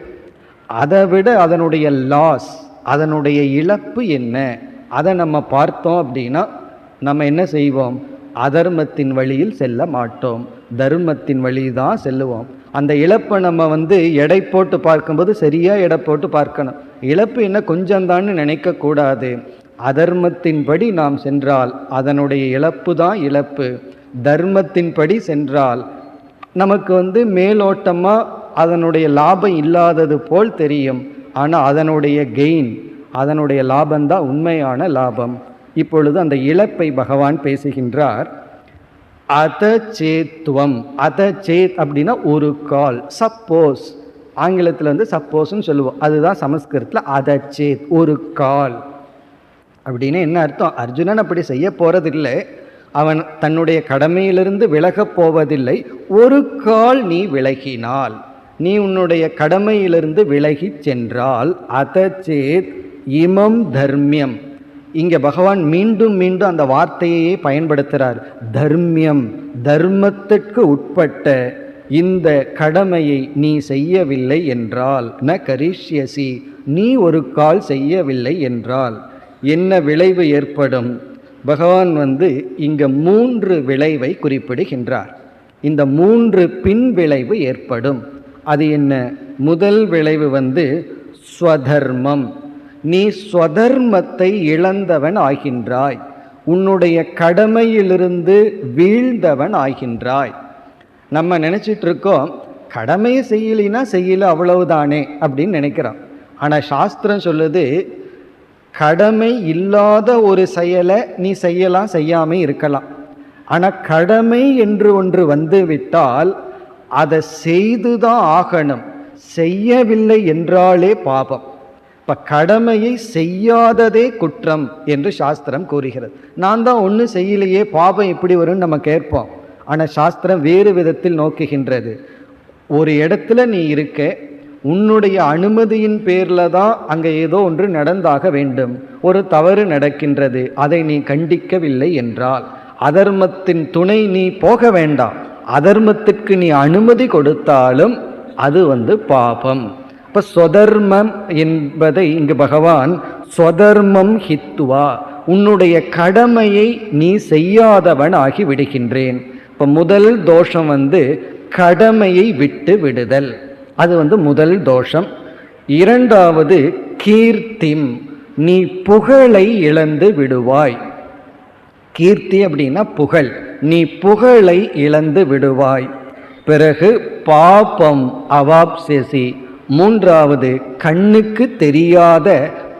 அதை விட அதனுடைய லாஸ், அதனுடைய இழப்பு என்ன, அதை நம்ம பார்த்தோம் அப்படின்னா நம்ம என்ன செய்வோம்? அதர்மத்தின் வழியில் செல்ல மாட்டோம், தர்மத்தின் வழி தான் செல்லுவோம். அந்த இழப்பை நம்ம எடை போட்டு பார்க்கும்போது சரியாக எடை போட்டு பார்க்கணும். இழப்பு என்ன கொஞ்சம்தான்னு நினைக்கக்கூடாது. அதர்மத்தின்படி நாம் சென்றால் அதனுடைய இழப்பு தான் இழப்பு. தர்மத்தின்படி சென்றால் நமக்கு மேலோட்டமாக அதனுடைய லாபம் இல்லாதது போல் தெரியும். ஆனால் அதனுடைய கெயின், அதனுடைய லாபம்தான் உண்மையான லாபம். இப்பொழுது அந்த இழப்பை பகவான் பேசுகின்றார். அதச்சேத்வம், அதச்சேத் அப்படின்னா ஒரு கால், சப்போஸ். ஆங்கிலத்தில் சப்போஸ்ன்னு சொல்லுவோம், அதுதான் சமஸ்கிருதத்தில் அதச்சேத், ஒரு கால் அப்படின்னு என்ன அர்த்தம்? அர்ஜுனன் அப்படி செய்ய போறதில்லை, அவன் தன்னுடைய கடமையிலிருந்து விலகப் போவதில்லை. ஒரு கால் நீ விலகினால், நீ உன்னுடைய கடமையிலிருந்து விலகி சென்றால், அதச்சேத் இமம் தர்மியம். இங்கே பகவான் மீண்டும் மீண்டும் அந்த வார்த்தையே பயன்படுத்துகிறார். தர்மியம், தர்மத்திற்கு உட்பட்ட இந்த கடமையை நீ செய்யவில்லை என்றால், ந கரிஷ்யசி, நீ ஒரு கால் செய்யவில்லை என்றால் என்ன விளைவு ஏற்படும்? பகவான் இங்கே 3 விளைவை குறிப்பிடுகின்றார். இந்த 3 பின் விளைவு ஏற்படும். அது என்ன? முதல் விளைவு ஸ்வதர்மம். நீ ஸ்வதர்மத்தை இழந்தவன் ஆகின்றாய், உன்னுடைய கடமையிலிருந்து வீழ்ந்தவன் ஆகின்றாய். நம்ம நினச்சிட்டு இருக்கோம் கடமையை செய்யலினா செய்யல அவ்வளவுதானே அப்படின்னு நினைக்கிறோம். ஆனால் சாஸ்திரம் சொல்லுது, கடமை இல்லாத ஒரு செயலை நீ செய்யலாம், செய்யாமல் இருக்கலாம். ஆனால் கடமை என்று ஒன்று விட்டால் அதை செய்துதான் ஆகணும். செய்யவில்லை என்றாலே பாபம். இப்போ கடமையை செய்யாததே குற்றம் என்று சாஸ்திரம் கூறுகிறது. நான் தான் ஒன்றும் செய்யலையே, பாபம் இப்படி வரும்னு நம்ம கேட்போம். ஆனால் சாஸ்திரம் வேறு விதத்தில் நோக்குகின்றது. ஒரு இடத்துல நீ இருக்க, உன்னுடைய அனுமதியின் பேரில் தான் அங்கே ஏதோ ஒன்று நடந்தாக வேண்டும். ஒரு தவறு நடக்கின்றது, அதை நீ கண்டிக்கவில்லை என்றால் அதர்மத்தின் துணை நீ போக வேண்டாம். அதர்மத்திற்கு நீ அனுமதி கொடுத்தாலும் அது பாபம். இப்போ ஸ்வதர்மம் என்பதை இங்கு பகவான் ஸ்வதர்மம் ஹித்வா, உன்னுடைய கடமையை நீ செய்யாதவன் ஆகி விடுகின்றேன். இப்போ முதல் தோஷம் கடமையை விட்டு விடுதல், அது முதல் தோஷம். இரண்டாவது கீர்த்திம், நீ புகழை இழந்து விடுவாய். கீர்த்தி அப்படின்னா புகழ், நீ புகழை இழந்து விடுவாய். பிறகு பாபம் அவாப்சேசி, மூன்றாவது கண்ணுக்கு தெரியாத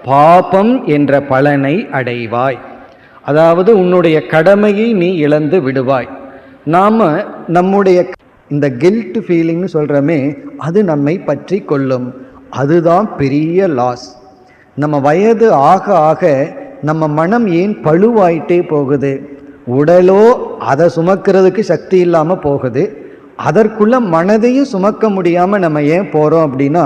பாபம் என்ற பலனை அடைவாய். அதாவது உன்னுடைய கடமையை நீ இழந்து விடுவாய். நாம் நம்முடைய இந்த கில்ட் ஃபீலிங்னு சொல்கிறோமே, அது நம்மை பற்றி கொள்ளும். அதுதான் பெரிய லாஸ். நம்ம வயது ஆக ஆக நம்ம மனம் ஏன் பழுவாயிட்டே போகுது? உடலோ அதை சுமக்கிறதுக்கு சக்தி இல்லாமல் போகுது, அதற்குள்ள மனதையும் சுமக்க முடியாமல் நம்ம ஏன் போகிறோம் அப்படின்னா,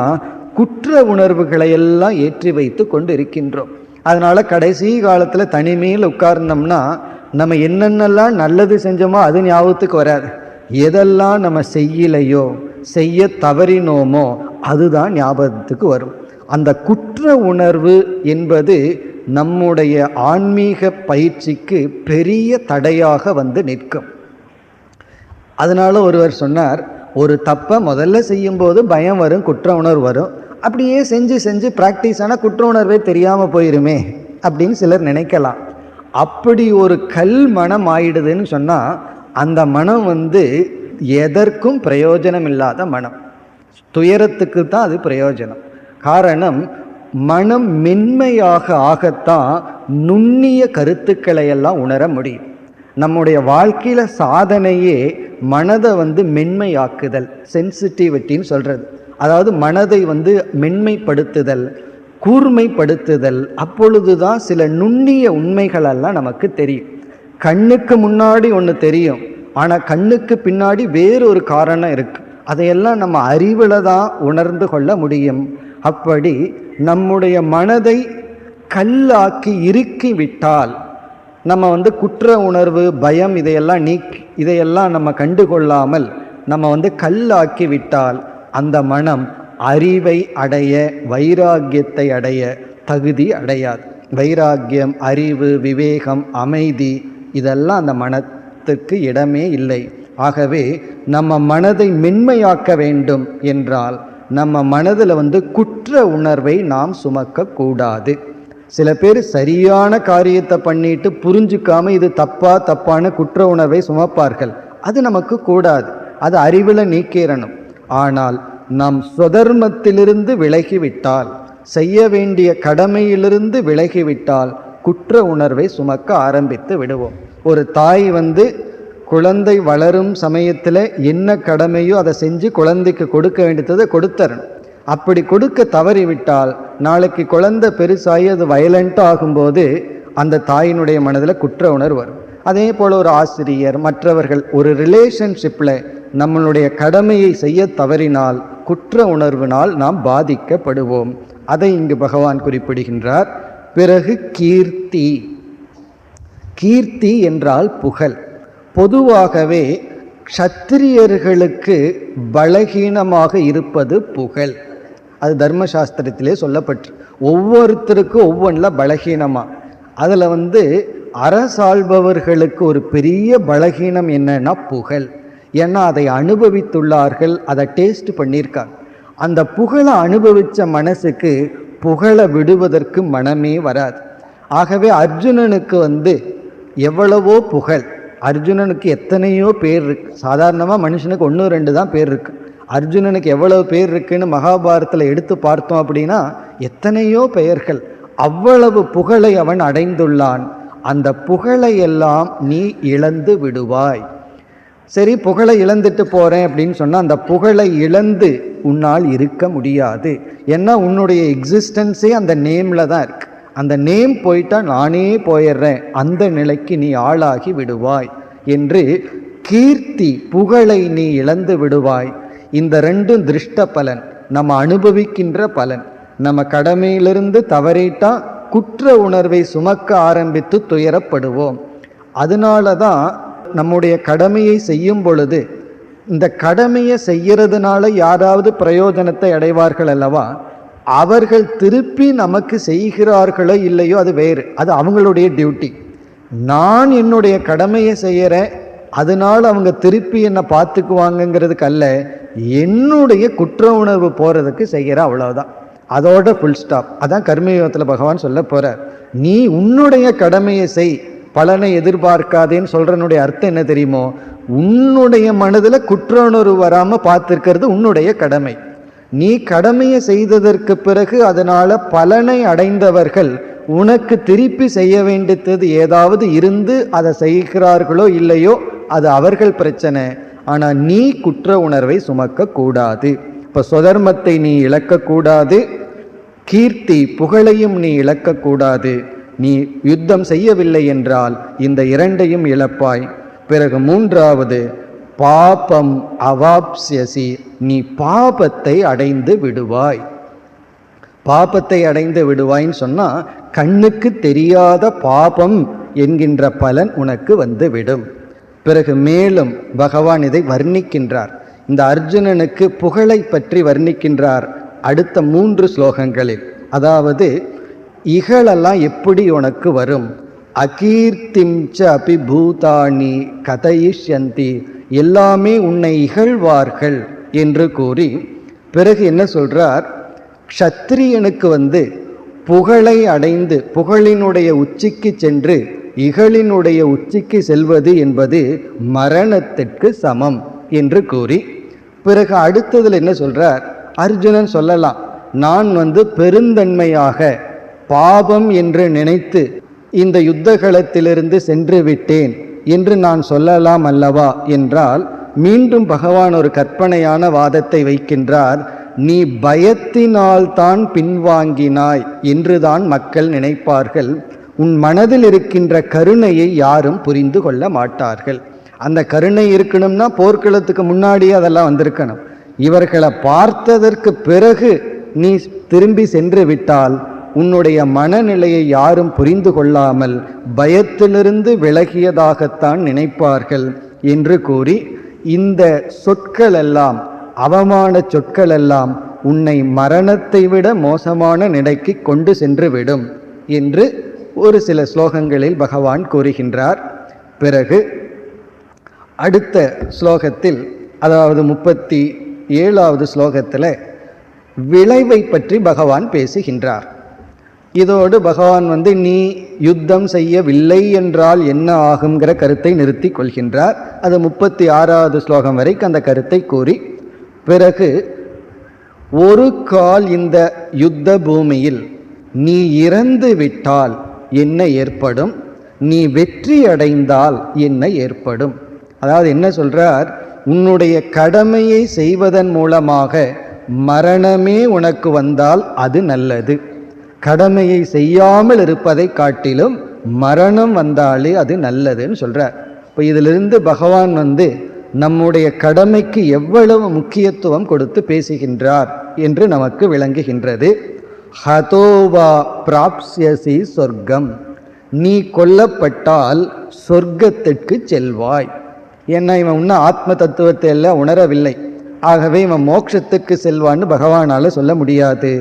குற்ற உணர்வுகளை எல்லாம் ஏற்றி வைத்து கொண்டு இருக்கின்றோம். அதனால் கடைசி காலத்தில் தனிமையில் உட்கார்ந்தோம்னா நம்ம என்னென்னலாம் நல்லது செஞ்சோமோ அது ஞாபகத்துக்கு வராது. எதெல்லாம் நம்ம செய்யலையோ, செய்ய தவறினோமோ அதுதான் ஞாபகத்துக்கு வரும். அந்த குற்ற உணர்வு என்பது நம்முடைய ஆன்மீக பயிற்சிக்கு பெரிய தடையாக நிற்கும். அதனால ஒருவர் சொன்னார், ஒரு தப்பை முதல்ல செய்யும்போது பயம் வரும், குற்ற உணர்வு வரும். அப்படியே செஞ்சு செஞ்சு ப்ராக்டிஸ் ஆனால் குற்ற உணர்வே தெரியாமல் போயிருமே அப்படின்னு சிலர் நினைக்கலாம். அப்படி ஒரு கல் மனம் ஆயிடுதுன்னு சொன்னால் அந்த மனம் எதற்கும் பிரயோஜனம் இல்லாத மனம். துயரத்துக்கு தான் அது பிரயோஜனம். காரணம், மனம் மென்மையாக ஆகத்தான் நுண்ணிய கருத்துக்களை எல்லாம் உணர முடியும். நம்முடைய வாழ்க்கையில் சாதனையே மனதை மென்மையாக்குதல், சென்சிட்டிவிட்டின்னு சொல்கிறது. அதாவது மனதை மென்மைப்படுத்துதல், கூர்மைப்படுத்துதல். அப்பொழுதுதான் சில நுண்ணிய உண்மைகளெல்லாம் நமக்கு தெரியும். கண்ணுக்கு முன்னாடி ஒன்று தெரியும், ஆனால் கண்ணுக்கு பின்னாடி வேறொரு காரணம் இருக்குது. அதையெல்லாம் நம்ம அறிவில் தான் உணர்ந்து கொள்ள முடியும். அப்படி நம்முடைய மனதை கல்லாக்கி இறுக்கி விட்டால், நம்ம குற்ற உணர்வு, பயம் இதையெல்லாம் நம்ம கண்டுகொள்ளாமல் நம்ம கல்லாக்கி விட்டால் அந்த மனம் அறிவை அடைய, வைராக்கியத்தை அடைய தகுதி அடையாது. வைராக்கியம், அறிவு, விவேகம், அமைதி இதெல்லாம் அந்த மனத்துக்கு இடமே இல்லை. ஆகவே நம்ம மனதை மென்மையாக்க வேண்டும் என்றால் நம்ம மனதில் குற்ற உணர்வை நாம் சுமக்கக்கூடாது. சில பேர் சரியான காரியத்தை பண்ணிட்டு புரிஞ்சுக்காம இது தப்பான குற்ற உணர்வை சுமப்பார்கள். அது நமக்கு கூடாது, அது அறிவில் நீக்கிறணும். ஆனால் நாம் சுதர்மத்திலிருந்து விலகிவிட்டால், செய்ய வேண்டிய கடமையிலிருந்து விலகிவிட்டால் குற்ற உணர்வை சுமக்க ஆரம்பித்து விடுவோம். ஒரு தாய் குழந்தை வளரும் சமயத்தில் என்ன கடமையோ அதை செஞ்சு குழந்தைக்கு கொடுக்க வேண்டியதை கொடுத்தரணும். அப்படி கொடுக்க தவறிவிட்டால் நாளைக்கு குழந்தை பெருசாகி அது வயலண்ட்டாக ஆகும்போது அந்த தாயினுடைய மனதில் குற்ற உணர்வு வரும். அதே போல் ஒரு ஆசிரியர், மற்றவர்கள், ஒரு ரிலேஷன்ஷிப்பில் நம்மளுடைய கடமையை செய்ய தவறினால் குற்ற உணர்வினால் நாம் பாதிக்கப்படுவோம். அதை இங்கு பகவான் குறிப்பிடுகின்றார். பிறகு கீர்த்தி. கீர்த்தி என்றால் புகழ். பொதுவாகவே க்ஷத்திரியர்களுக்கு பலகீனமாக இருப்பது புகழ். அது தர்மசாஸ்திரத்திலே சொல்லப்பட்டு, ஒவ்வொருத்தருக்கும் ஒவ்வொன்றில் பலகீனமாக. அதில் அரசாள்பவர்களுக்கு ஒரு பெரிய பலகீனம் என்னன்னா புகழ். ஏன்னா அதை அனுபவித்துள்ளார்கள், அதை டேஸ்ட் பண்ணியிருக்காங்க. அந்த புகழை அனுபவித்த மனசுக்கு புகழை விடுவதற்கு மனமே வராது. ஆகவே அர்ஜுனனுக்கு எவ்வளவோ புகழ், அர்ஜுனனுக்கு எத்தனையோ பேர் இருக்கு. சாதாரணமாக மனுஷனுக்கு 1-2 தான் பேர் இருக்கு. அர்ஜுனனுக்கு எவ்வளவு பேர் இருக்குன்னு மகாபாரதத்தில் எடுத்து பார்த்தோம் அப்படின்னா எத்தனையோ பெயர்கள். அவ்வளவு புகழை அவன் அடைந்துள்ளான். அந்த புகழை எல்லாம் நீ இழந்து விடுவாய். சரி, புகழை இழந்துட்டு போகிறேன் அப்படின்னு சொன்னால் அந்த புகழை இழந்து உன்னால் இருக்க முடியாது. ஏன்னா உன்னுடைய எக்ஸிஸ்டன்ஸே அந்த நேமில் தான் இருக்கு. அந்த நேம் போயிட்டா நானே போயிடுறேன், அந்த நிலைக்கு நீ ஆளாகி விடுவாய் என்று கீர்த்தி புகழை நீ இழந்து விடுவாய். இந்த ரெண்டும் திருஷ்ட பலன், நம்ம அனுபவிக்கின்ற பலன். நம்ம கடமையிலிருந்து தவறிட்டா குற்ற உணர்வை சுமக்க ஆரம்பித்து துயரப்படுவோம். அதனால தான் நம்முடைய கடமையை செய்யும் பொழுது, இந்த கடமையை செய்யறதுனால யாராவது பிரயோஜனத்தை அடைவார்கள் அல்லவா, அவர்கள் திருப்பி நமக்கு செய்கிறார்களோ இல்லையோ அது வேறு, அது அவங்களுடைய டியூட்டி. நான் என்னுடைய கடமையை செய்யறேன், அதனால் அவங்க திருப்பி என்னை பார்த்துக்குவாங்கங்கிறதுக்கு அல்ல, என்னுடைய குற்ற உணர்வு போகிறதுக்கு செய்கிற, அவ்வளவுதான். அதோட ஃபுல் ஸ்டாப். அதான் கர்மயோகத்தில் பகவான் சொல்ல போகிறார். நீ உன்னுடைய கடமையை செய், பலனை எதிர்பார்க்காதேன்னு சொல்கிறனுடைய அர்த்தம் என்ன தெரியுமோ, உன்னுடைய மனதில் குற்ற உணர்வு வராமல் பார்த்துருக்கிறது உன்னுடைய கடமை. நீ கடமையை செய்ததற்கு பிறகு அதனால் பலனை அடைந்தவர்கள் உனக்கு திருப்பி செய்ய வேண்டியது ஏதாவது இருந்து அதை செய்கிறார்களோ இல்லையோ அது அவர்கள் பிரச்சனை. ஆனால் நீ குற்ற உணர்வை சுமக்க கூடாது. இப்போ சுதர்மத்தை நீ இழக்கக்கூடாது, கீர்த்தி புகழையும் நீ இழக்கக்கூடாது. நீ யுத்தம் செய்யவில்லை என்றால் இந்த இரண்டையும் இழப்பாய். பிறகு மூன்றாவது, பாபம் அவாப்ஸ்யசி, நீ பாபத்தை அடைந்து விடுவாய். பாபத்தை அடைந்து விடுவாய்ன்னு சொன்னால் கண்ணுக்கு தெரியாத பாபம் என்கின்ற பலன் உனக்கு வந்து விடும். பிறகு மேலும் பகவான் இதை வர்ணிக்கின்றார். இந்த அர்ஜுனனுக்கு புகழை பற்றி வர்ணிக்கின்றார் அடுத்த 3 ஸ்லோகங்களில். அதாவது இகழெல்லாம் எப்படி உனக்கு வரும், அகீர்த்திம்ச அபிபூதானி கதயிஷ்யந்தி, எல்லாமே உன்னை இகழ்வார்கள் என்று கூறி பிறகு என்ன சொல்றார், க்ஷத்திரியனுக்கு புகழை அடைந்து புகழினுடைய உச்சிக்கு சென்று இகழினுடைய உச்சிக்கு செல்வது என்பது மரணத்திற்கு சமம் என்று கூறி பிறகு அடுத்ததில் என்ன சொல்றார், அர்ஜுனன் சொல்லலாம், நான் பெருந்தன்மையாக பாபம் என்று நினைத்து இந்த யுத்தகளத்திலிருந்து சென்று விட்டேன் என்று நான் சொல்லலாம் அல்லவா என்றால், மீண்டும் பகவான் ஒரு கற்பனையான வாதத்தை வைக்கின்றார். நீ பயத்தினால் தான் பின்வாங்கினாய் என்றுதான் மக்கள் நினைப்பார்கள். உன் மனதில் இருக்கின்ற கருணையை யாரும் புரிந்து கொள்ள மாட்டார்கள். அந்த கருணை இருக்கணும்னா போர்க்களத்துக்கு முன்னாடியே அதெல்லாம் வந்திருக்கணும். இவர்களை பார்த்ததற்கு பிறகு நீ திரும்பி சென்று விட்டால் உன்னுடைய மனநிலையை யாரும் புரிந்து கொள்ளாமல் பயத்திலிருந்து விலகியதாகத்தான் நினைப்பார்கள் என்று கூறி, இந்த சொற்கள் எல்லாம், அவமான சொற்கள் எல்லாம் உன்னை மரணத்தை விட மோசமான நிலைக்கு கொண்டு சென்று விடும் என்று ஒரு சில ஸ்லோகங்களில் பகவான் கூறுகின்றார். பிறகு அடுத்த ஸ்லோகத்தில், அதாவது 37வது ஸ்லோகத்தில் விளைவை பற்றி பகவான் பேசுகின்றார். இதோடு பகவான் நீ யுத்தம் செய்யவில்லை என்றால் என்ன ஆகுங்கிற கருத்தை நிறுத்தி கொள்கின்றார். அது 36வது ஸ்லோகம் வரைக்கும் அந்த கருத்தை கூறி பிறகு, ஒரு கால் இந்த யுத்த பூமியில் நீ இறந்து விட்டால் என்ன ஏற்படும், நீ வெற்றி அடைந்தால் என்ன ஏற்படும். அதாவது என்ன சொல்றார், உன்னுடைய கடமையை செய்வதன் மூலமாக மரணமே உனக்கு வந்தால் அது நல்லது. கடமையை செய்யாமல் இருப்பதை காட்டிலும் மரணம் வந்தாலே அது நல்லதுன்னு சொல்றார். இப்போ இதிலிருந்து பகவான் நம்முடைய கடமைக்கு எவ்வளவு முக்கியத்துவம் கொடுத்து பேசுகின்றார் என்று நமக்கு விளங்குகின்றது. ஹதோவா பிராப்ஸ்யசி சொர்க்கம், நீ கொல்லப்பட்டால் சொர்க்கத்திற்கு செல்வாய். ஏன்னா இவன் இன்னும் ஆத்ம தத்துவத்தை எல்லாம் உணரவில்லை. ஆகவே இவன் மோட்சத்துக்கு செல்வான்னு பகவானால் சொல்ல முடியாது.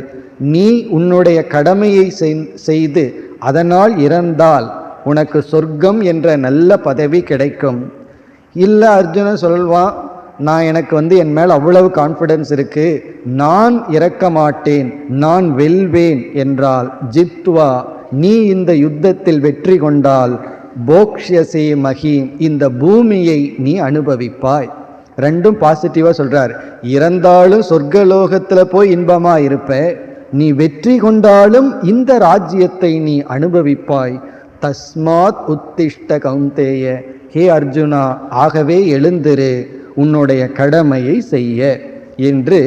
நீ உன்னுடைய கடமையை செய்து அதனால் இறந்தால் உனக்கு சொர்க்கம் என்ற நல்ல பதவி கிடைக்கும். இல்லை, அர்ஜுனன் சொல்வான், நான் எனக்கு என் மேல் அவ்வளவு கான்ஃபிடன்ஸ் இருக்கு, நான் இறக்க மாட்டேன், நான் வெல்வேன் என்றால், ஜித்வா, நீ இந்த யுத்தத்தில் வெற்றி கொண்டால் போக்ஷ்யசே மஹீம், இந்த பூமியை நீ அனுபவிப்பாய். ரெண்டும் பாசிட்டிவாக சொல்றார். இறந்தாலும் சொர்க்கலோகத்தில் போய் இன்பமா இருப்ப, நீ வெற்றி கொண்டாலும் இந்த ராஜ்யத்தை நீ அனுபவிப்பாய். தஸ்மாத் உத்திஷ்ட கௌந்தேய, ஹே அர்ஜுனா, ஆகவே எழுந்திரு, உன்னுடைய கடமையை செய்ய என்று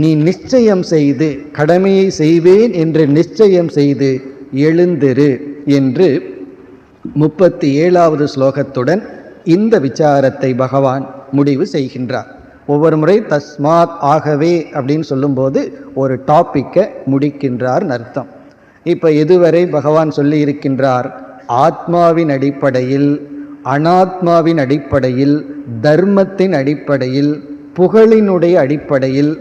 நீ நிச்சயம் செய்து, கடமையை செய்வேன் என்று நிச்சயம் செய்து எழுந்திரு என்று 37வது ஸ்லோகத்துடன் இந்த விசாரத்தை பகவான் முடிவு செய்கின்றார். ஒவ்வொரு முறை தஸ்மாத் ஆகவே அப்படின்னு சொல்லும்போது ஒரு டாப்பிக்கை முடிக்கின்றார் அர்த்தம். இப்போ இதுவரை பகவான் சொல்லி இருக்கின்றார், ஆத்மாவின் அடிப்படையில், அனாத்மாவின் அடிப்படையில், தர்மத்தின் அடிப்படையில், புகழினுடைய அடிப்படையில்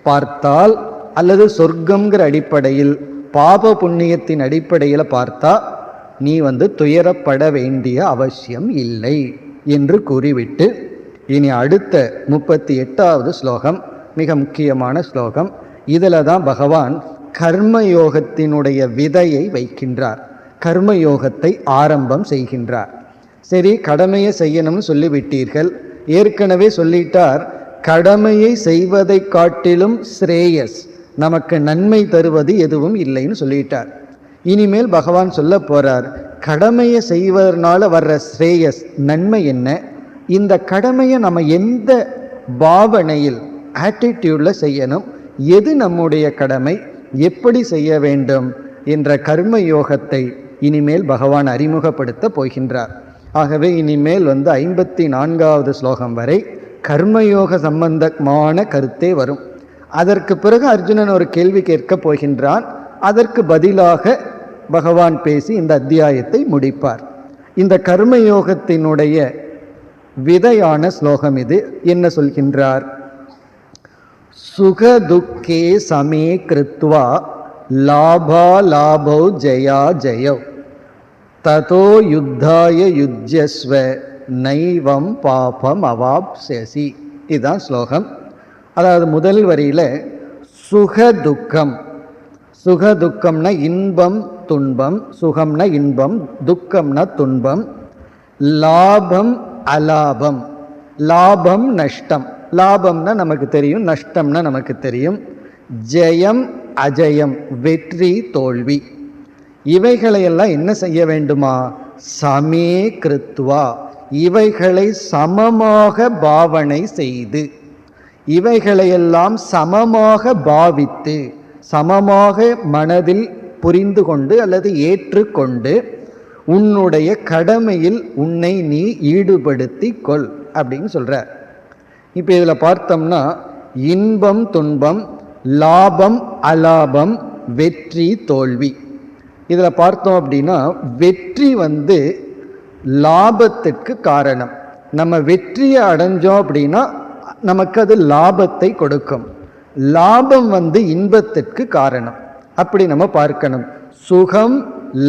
பார்த்தால், அல்லது சொர்க்கங்கிற அடிப்படையில், பாப புண்ணியத்தின் அடிப்படையில் பார்த்தா நீ துயரப்பட வேண்டிய அவசியம் இல்லை என்று கூறிவிட்டு, இனி அடுத்த 38வது ஸ்லோகம் மிக முக்கியமான ஸ்லோகம். இதில் தான் பகவான் கர்மயோகத்தினுடைய விதையை வைக்கின்றார், கர்மயோகத்தை ஆரம்பம் செய்கின்றார். சரி, கடமையை செய்யணும்னு சொல்லிவிட்டீர்கள், ஏற்கனவே சொல்லிட்டார், கடமையை செய்வதை காட்டிலும் ஸ்ரேயஸ், நமக்கு நன்மை தருவது எதுவும் இல்லைன்னு சொல்லிட்டார். இனிமேல் பகவான் சொல்ல போறார், கடமையை செய்வதனால வர்ற ஸ்ரேயஸ், நன்மை என்ன, இந்த கடமையை நம்ம எந்த பாவனையில், ஆட்டிடியூட்ல செய்யணும், எது நம்முடைய கடமை, எப்படி செய்ய வேண்டும் என்ற கர்ம யோகத்தை இனிமேல் பகவான் அறிமுகப்படுத்த போகின்றார். ஆகவே இனிமேல் 54வது ஸ்லோகம் வரை கர்மயோக சம்பந்தமான கருத்தே வரும். அதற்கு பிறகு அர்ஜுனன் ஒரு கேள்வி கேட்கப் போகின்றான், அதற்கு பதிலாக பகவான் பேசி இந்த அத்தியாயத்தை முடிப்பார். இந்த கர்மயோகத்தினுடைய விதையான ஸ்லோகம் இது. என்ன சொல்கின்றார்? சுகதுக்கே சமே கிருத்வா லாபா லாபௌ ஜயா ஜயௌ ததோ யுத்தாய யுஜ்யஸ்வ நைவம் பாபம் அவாப்ஸ்யசி. இதுதான் ஸ்லோகம். அதாவது முதல் வரியில சுகதுக்கம், சுகதுக்கம்னா இன்பம் துன்பம், சுகம்னா இன்பம், துக்கம்னா துன்பம், லாபம் அலாபம், லாபம் நஷ்டம், லாபம்னா நமக்கு தெரியும், நஷ்டம்னா நமக்கு தெரியும், ஜெயம் அஜயம், வெற்றி தோல்வி, இவைகளையெல்லாம் என்ன செய்ய வேண்டுமா? சமே கிருத்வா, இவைகளை சமமாக பாவனை செய்து, இவைகளையெல்லாம் சமமாக பாவித்து, சமமாக மனதில் புரிந்து கொண்டு அல்லது ஏற்றுக்கொண்டு உன்னுடைய கடமையில் உன்னை நீ ஈடுபடுத்தி கொள் அப்படின்னு சொல்றார். இப்போ இதில் பார்த்தோம்னா இன்பம் துன்பம், லாபம் அலாபம், வெற்றி தோல்வி. இதில் பார்த்தோம் அப்படின்னா வெற்றி லாபத்துக்கு காரணம். நம்ம வெற்றியை அடைஞ்சோம் அப்படின்னா நமக்கு அது லாபத்தை கொடுக்கும். லாபம் இன்பத்திற்கு காரணம். அப்படி நம்ம பார்க்கணும். சுகம்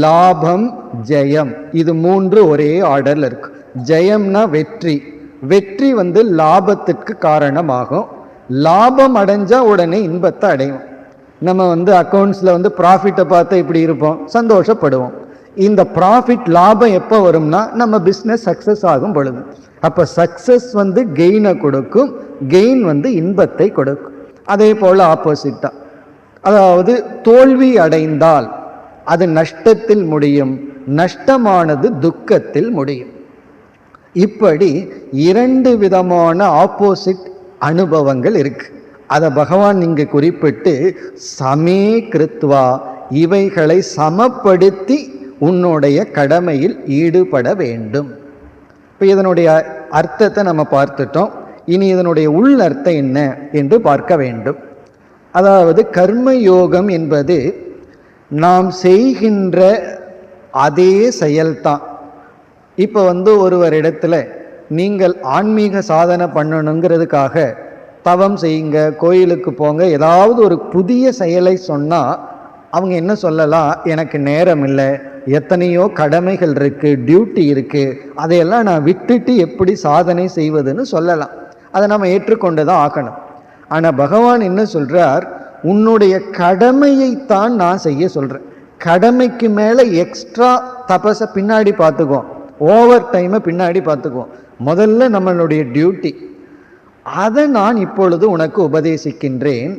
லாபம் ஜெயம், இது மூன்று ஒரே ஆர்டர்ல இருக்கு. ஜெயம்னா வெற்றி, வெற்றி லாபத்திற்கு காரணமாகும். லாபம் அடைஞ்சா உடனே இன்பத்தை அடையும். நம்ம அக்கௌண்ட்ஸ்ல ப்ராஃபிட்டை பார்த்து இப்படி இருப்போம், சந்தோஷப்படுவோம். இந்த ப்ராஃபிட் லாபம் எப்போ வரும்னா நம்ம பிஸ்னஸ் சக்சஸ் ஆகும் பொழுது. அப்போ சக்சஸ் கெயினை கொடுக்கும், கெயின் இன்பத்தை கொடுக்கும். அதே போல் ஆப்போசிட்டா, அதாவது தோல்வி அடைந்தால் அது நஷ்டத்தில் முடியும், நஷ்டமானது துக்கத்தில் முடியும். இப்படி இரண்டு விதமான ஆப்போசிட் அனுபவங்கள் இருக்கு. அதை பகவான் இங்கு குறிப்பிட்டு சமே கிருத்வா, இவைகளை சமப்படுத்தி உன்னுடைய கடமையில் ஈடுபட வேண்டும். இப்போ இதனுடைய அர்த்தத்தை நம்ம பார்த்துட்டோம். இனி இதனுடைய உள் அர்த்தம் என்ன என்று பார்க்க வேண்டும். அதாவது கர்மயோகம் என்பது நாம் செய்கின்ற அதே செயல்தான். இப்போ ஒருவர் இடத்துல நீங்கள் ஆன்மீக சாதனை பண்ணணுங்கிறதுக்காக தவம் செய்யுங்க, கோயிலுக்கு போங்க, ஏதாவது ஒரு புதிய செயலை சொன்னால் அவங்க என்ன சொல்லலாம்? எனக்கு நேரம் இல்லை, எத்தனையோ கடமைகள் இருக்குது, டியூட்டி இருக்குது, அதையெல்லாம் நான் விட்டுட்டு எப்படி சாதனை செய்வதுன்னு சொல்லலாம். அதை நம்ம ஏற்றுக்கொண்டு தான் ஆகணும். ஆனால் பகவான் என்ன சொல்கிறார்? உன்னுடைய கடமையைத்தான் நான் செய்ய சொல்கிறேன். கடமைக்கு மேலே எக்ஸ்ட்ரா தபஸை பின்னாடி பார்த்துக்குவோம், ஓவர் டைமை பின்னாடி பார்த்துக்குவோம். முதல்ல நம்மளுடைய டியூட்டி, அதை நான் இப்பொழுது உனக்கு உபதேசிக்கின்றேன்.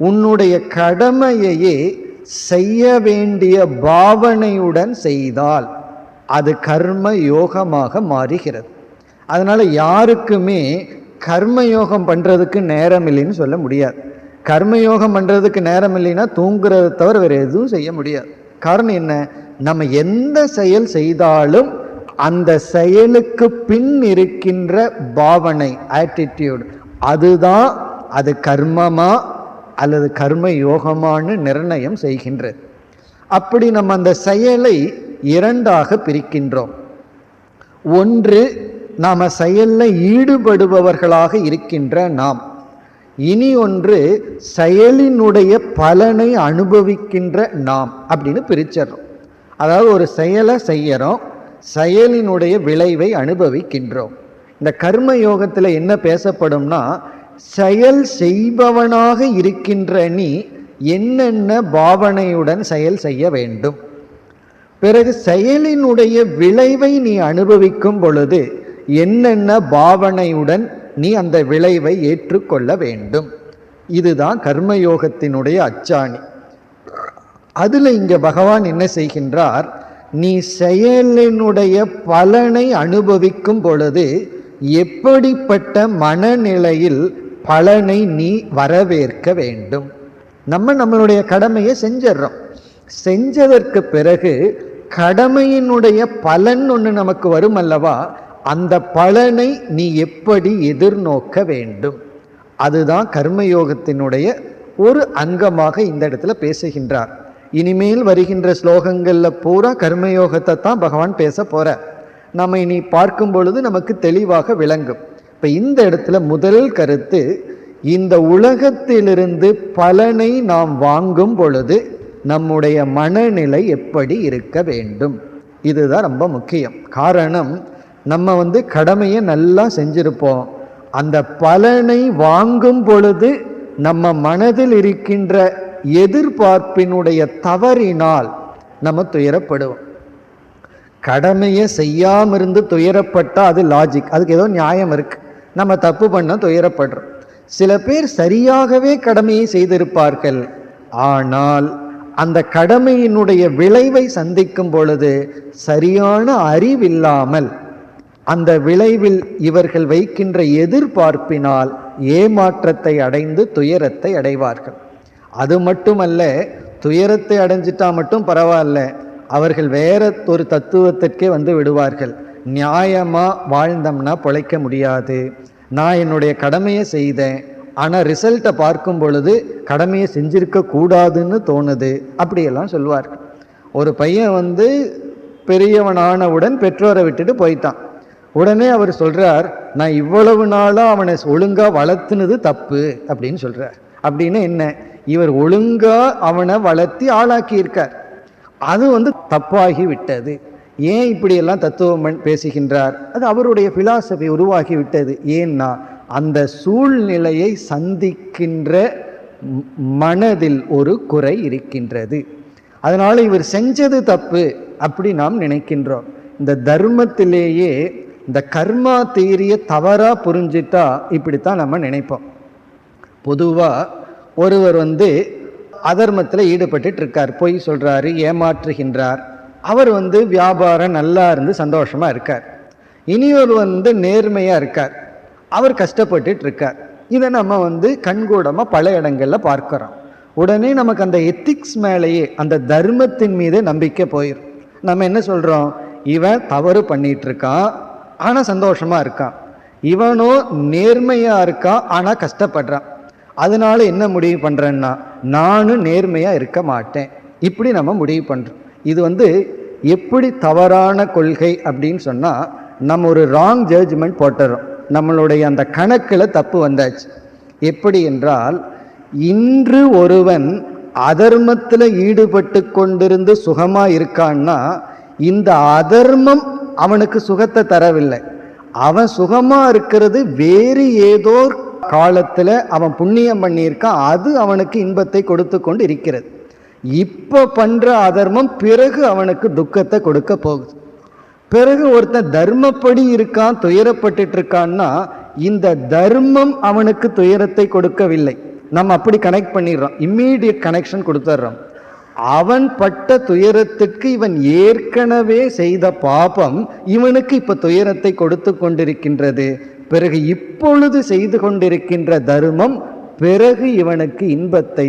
உன்னுடைய கடமையையே செய்ய வேண்டிய பாவனையுடன் செய்தால், அது கர்ம யோகமாக மாறுகிறது. அதனால யாருக்குமே கர்மயோகம் பண்றதுக்கு நேரம் இல்லைன்னு சொல்ல முடியாது. கர்மயோகம் பண்றதுக்கு நேரம் இல்லைன்னா தூங்குறதை தவிர வேற எதுவும் செய்ய முடியாது. காரணம் என்ன? நம்ம எந்த செயல் செய்தாலும் அந்த செயலுக்கு பின் இருக்கின்ற பாவனை, ஆட்டிடியூட், அதுதான் அது கர்மமா அல்லது கர்ம யோகமானு நிர்ணயம் செய்கின்றது. அப்படி நம்ம அந்த செயலை இரண்டாக பிரிக்கின்றோம். ஒன்று, நாம செயல்ல ஈடுபடுபவர்களாக இருக்கின்ற நாம். இனி ஒன்று, செயலினுடைய பலனை அனுபவிக்கின்ற நாம் அப்படின்னு பிரிச்சிடறோம். அதாவது ஒரு செயலை செய்யறோம், செயலினுடைய விளைவை அனுபவிக்கின்றோம். இந்த கர்ம யோகத்துல என்ன பேசப்படும்னா, செயல் செய்பவனாக இருக்கின்ற நீ என்னென்ன பாவனையுடன் செயல் செய்ய வேண்டும், பிறகு செயலினுடைய விளைவை நீ அனுபவிக்கும் பொழுது என்னென்ன பாவனையுடன் நீ அந்த விளைவை ஏற்றுக்கொள்ள வேண்டும். இதுதான் கர்மயோகத்தினுடைய அச்சாணி. அதுல இங்க பகவான் என்ன செய்கின்றார், நீ செயலினுடைய பலனை அனுபவிக்கும் பொழுது எப்படிப்பட்ட மனநிலையில் பலனை நீ வரவேற்க வேண்டும். நம்மளுடைய கடமையை செஞ்சிடறோம். செஞ்சதற்கு பிறகு கடமையினுடைய பலன் ஒன்று நமக்கு வரும் அல்லவா, அந்த பலனை நீ எப்படி எதிர்நோக்க வேண்டும். அதுதான் கர்மயோகத்தினுடைய ஒரு அங்கமாக இந்த இடத்துல பேசுகின்றார். இனிமேல் வருகின்ற ஸ்லோகங்கள்ல பூரா கர்மயோகத்தை தான் பகவான் பேச போற. நம்ம இனி பார்க்கும் பொழுது நமக்கு தெளிவாக விளங்கும். இப்ப இந்த இடத்துல முதல் கருத்து, இந்த உலகத்திலிருந்து பலனை நாம் வாங்கும் பொழுது நம்முடைய மனநிலை எப்படி இருக்க வேண்டும். இதுதான் ரொம்ப முக்கியம். காரணம், நம்ம கடமையை நல்லா செஞ்சிருப்போம், அந்த பலனை வாங்கும் பொழுது நம்ம மனதில் இருக்கின்ற எதிர்பார்ப்பினுடைய தவறினால் நம்ம துயரப்படுவோம். கடமையை செய்யாம இருந்து துயரப்பட்டா அது லாஜிக், அதுக்கு ஏதோ நியாயம் இருக்கு. நம்ம தப்பு பண்ண துயரப்படுறோம். சில பேர் சரியாகவே கடமையை செய்திருப்பார்கள், ஆனால் அந்த கடமையினுடைய விளைவை சந்திக்கும் பொழுது சரியான அறிவில்லாமல் அந்த விளைவில் இவர்கள் வைக்கின்ற எதிர்பார்ப்பினால் ஏமாற்றத்தை அடைந்து துயரத்தை அடைவார்கள். அது மட்டுமல்ல, துயரத்தை அடைஞ்சிட்டா மட்டும் பரவாயில்ல, அவர்கள் வேற ஒரு தத்துவத்திற்கே விடுவார்கள். நியாயமா வாழ்ந்தோம்னா பிழைக்க முடியாது, நான் என்னுடைய கடமையை செய்தேன், ஆனால் ரிசல்ட்டை பார்க்கும் பொழுது கடமையை செஞ்சிருக்க கூடாதுன்னு தோணுது, அப்படியெல்லாம் சொல்வார்கள். ஒரு பையன் பெரியவனானவுடன் பெற்றோரை விட்டுட்டு போயிட்டான். உடனே அவர் சொல்றார், நான் இவ்வளவு நாளா அவனை ஒழுங்கா வளர்த்துனது தப்பு அப்படின்னு சொல்றார். அப்படின்னு என்ன, இவர் ஒழுங்கா அவனை வளர்த்தி ஆளாக்கி இருக்கார், அது தப்பாகி விட்டது. ஏன் இப்படி எல்லாம் தத்துவம் பேசுகின்றார்? அது அவருடைய பிலாசபி உருவாகி விட்டது. ஏன்னா அந்த சூழ்நிலையை சந்திக்கின்ற மனதில் ஒரு குறை இருக்கின்றது. அதனால இவர் செஞ்சது தப்பு அப்படி நாம் நினைக்கின்றோம். இந்த தர்மத்திலேயே இந்த கர்மா தியரிய தவறா புரிஞ்சிட்டா இப்படித்தான் நம்ம நினைப்போம். பொதுவா ஒருவர் அதர்மத்தில் ஈடுபட்டு இருக்கார், பொய் சொல்றாரு, ஏமாற்றுகின்றார். அவர் வியாபாரம் நல்லா இருந்து சந்தோஷமா இருக்கார். இனியொரு நேர்மையா இருக்கார், அவர் கஷ்டப்பட்டு இருக்கார். இதை நம்ம கண்கூடமா பல இடங்கள்ல பார்க்கிறோம். உடனே நமக்கு அந்த எத்திக்ஸ் மேலேயே, அந்த தர்மத்தின் மீது நம்பிக்கை போயிடும். நம்ம என்ன சொல்றோம், இவன் தவறு பண்ணிட்டு இருக்கான் ஆனா சந்தோஷமா இருக்கான், இவனோ நேர்மையா இருக்கான் ஆனா கஷ்டப்படுறான், அதனால என்ன முடிவு பண்றேன்னா நானும் நேர்மையா இருக்க மாட்டேன், இப்படி நம்ம முடிவு பண்றோம். இது எப்படி தவறான கொள்கை அப்படின்னு சொன்னா, நம்ம ஒரு ராங் ஜட்ஜ்மெண்ட் போட்டுறோம். நம்மளுடைய அந்த கணக்கில் தப்பு வந்தாச்சு. எப்படி என்றால், இன்று ஒருவன் அதர்மத்தில் ஈடுபட்டு கொண்டிருந்து சுகமா இருக்கான்னா, இந்த அதர்மம் அவனுக்கு சுகத்தை தரவில்லை. அவன் சுகமா இருக்கிறது வேறு ஏதோ காலத்துல அவன் புண்ணியம் பண்ணியிருக்கான், அது அவனுக்கு இன்பத்தை கொடுத்து கொண்டு இருக்கிறது. இப்ப பண்ற அதர்மம் பிறகு அவனுக்கு துக்கத்தை கொடுக்க போகுது. பிறகு ஒருத்தன் தர்மப்படி இருக்கான், துயரப்பட்டு இருக்கான்னா, இந்த தர்மம் அவனுக்கு துயரத்தை கொடுக்கவில்லை. நம்ம அப்படி கனெக்ட் பண்ணிடுறோம், இம்மீடியட் கனெக்ஷன் கொடுத்துட்றோம். அவன் பட்ட துயரத்திற்கு இவன் ஏற்கனவே செய்த பாபம் இவனுக்கு இப்ப துயரத்தை கொடுத்து கொண்டிருக்கின்றது. பிறகு இப்பொழுது செய்து கொண்டிருக்கின்ற தர்மம் பிறகு இவனுக்கு இன்பத்தை,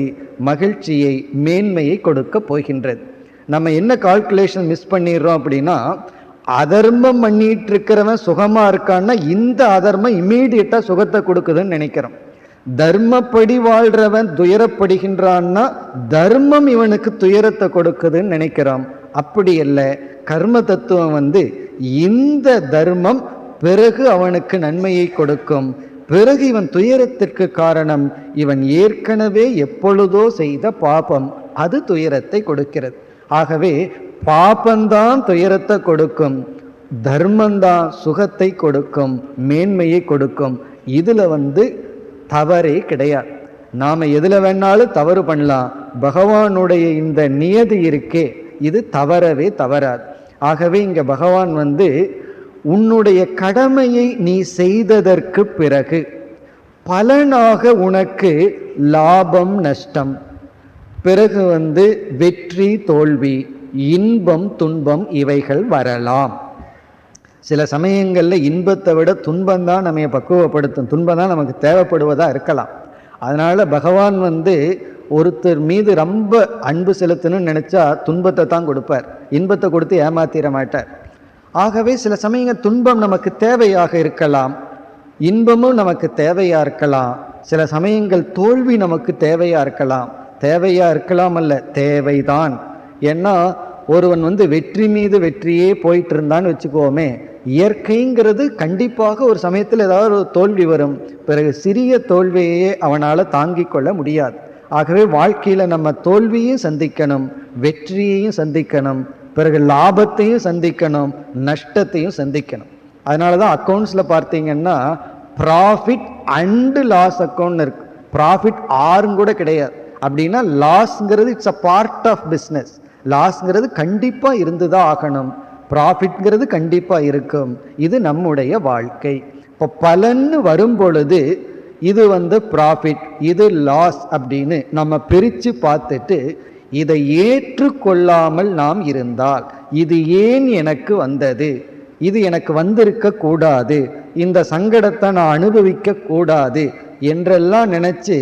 மகிழ்ச்சியை, மேன்மையை கொடுக்க போகின்றது. நம்ம என்ன கால்குலேஷன் மிஸ் பண்ணிடுறோம் அப்படின்னா, அதர்மம் பண்ணிட்டு இருக்கிறவன் சுகமா இருக்கான்னா இந்த அதர்மம் இம்மீடியட்டா சுகத்தை கொடுக்குதுன்னு நினைக்கிறோம். தர்மப்படி வாழ்றவன் துயரப்படுகின்றான்னா தர்மம் இவனுக்கு துயரத்தை கொடுக்குதுன்னு நினைக்கிறோம். அப்படி அல்ல. கர்ம தத்துவம் இந்த தர்மம் பிறகு அவனுக்கு நன்மையை கொடுக்கும். பிறகு இவன் துயரத்திற்கு காரணம் இவன் ஏற்கனவே எப்பொழுதோ செய்த பாபம், அது துயரத்தை கொடுக்கிறது. ஆகவே பாபந்தான் துயரத்தை கொடுக்கும், தர்மந்தான் சுகத்தை கொடுக்கும், மேன்மையை கொடுக்கும். இதுல தவறே கிடையாது. நாம எதுல வேணாலும் தவறு பண்ணலாம். பகவானுடைய இந்த நியதி இருக்கே, இது தவறவே தவறாது. ஆகவே இங்க பகவான் உன்னுடைய கடமையை நீ செய்ததற்கு பிறகு பலனாக உனக்கு லாபம் நஷ்டம், பிறகு வெற்றி தோல்வி, இன்பம் துன்பம் இவைகள் வரலாம். சில சமயங்களில் இன்பத்தை விட துன்பம் தான் நம்ம பக்குவப்படுத்தும், துன்பம் தான் நமக்கு தேவைப்படுவதாக இருக்கலாம். அதனால் பகவான் ஒருத்தர் மீது ரொம்ப அன்பு செலுத்தணும்னு நினச்சா துன்பத்தை தான் கொடுப்பார், இன்பத்தை கொடுத்து ஏமாத்திர மாட்டார். ஆகவே சில சமயங்கள் துன்பம் நமக்கு தேவையாக இருக்கலாம், இன்பமும் நமக்கு தேவையாக இருக்கலாம். சில சமயங்கள் தோல்வி நமக்கு தேவையாக இருக்கலாம். தேவையாக இருக்கலாம் அல்ல, தேவைதான். ஏன்னா ஒருவன் வெற்றி மீது வெற்றியே போயிட்டு இருந்தான்னு வச்சுக்கோமே, இயற்கைங்கிறது கண்டிப்பாக ஒரு சமயத்தில் ஏதாவது ஒரு தோல்வி வரும். பிறகு சிறிய தோல்வியே அவனால் தாங்கிக் கொள்ள முடியாது. ஆகவே வாழ்க்கையில் நம்ம தோல்வியும் சந்திக்கணும், வெற்றியையும் சந்திக்கணும், பிறகு லாபத்தையும் சந்திக்கணும், நஷ்டத்தையும் சந்திக்கணும். அதனால தான் அக்கௌண்ட்ஸில் பார்த்தீங்கன்னா ப்ராஃபிட் அண்டு லாஸ் அக்கௌண்ட் இருக்கு. ப்ராஃபிட் ஆறும் கூட கிடையாது. அப்படின்னா லாஸ்ங்கிறது it's a part of business. லாஸ்ங்கிறது கண்டிப்பாக இருந்து தான் ஆகணும், ப்ராஃபிட்ங்கிறது கண்டிப்பாக இருக்கும். இது நம்முடைய வாழ்க்கை. இப்போ பலன்னு வரும் பொழுது இது ப்ராஃபிட், இது லாஸ் அப்படின்னு நம்ம பிரித்து பார்த்துட்டு இதை ஏற்றுக்கொள்ளாமல் நாம் இருந்தால், இது ஏன் எனக்கு வந்தது, இது எனக்கு வந்திருக்க கூடாது, இந்த சங்கடத்தை நான் அனுபவிக்க கூடாது என்றெல்லாம் நினச்சி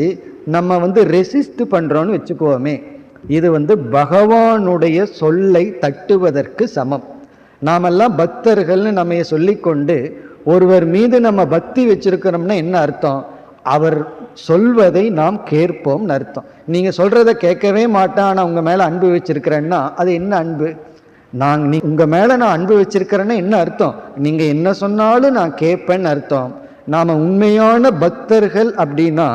நம்ம ரெசிஸ்ட் பண்ணுறோன்னு வச்சுக்கோமே, இது பகவானுடைய சொல்லை தட்டுவதற்கு சமம். நாமெல்லாம் பக்தர்கள்னு நம்ம சொல்லிக்கொண்டு ஒருவர் மீது நம்ம பக்தி வச்சிருக்கிறோம்னா என்ன அர்த்தம்? அவர் சொல்வதை நாம் கேட்போம்னு அர்த்தம். நீங்க சொல்றத கேட்கவே மாட்டேன், ஆனால் உங்க மேல அன்பு வச்சிருக்கிறேன்னா அது என்ன அன்பு? உங்க மேல நான் அன்பு வச்சிருக்கிறேன்னா என்ன அர்த்தம்? நீங்க என்ன சொன்னாலும் நான் கேட்பேன்னு அர்த்தம். நாம உண்மையான பக்தர்கள் அப்படின்னா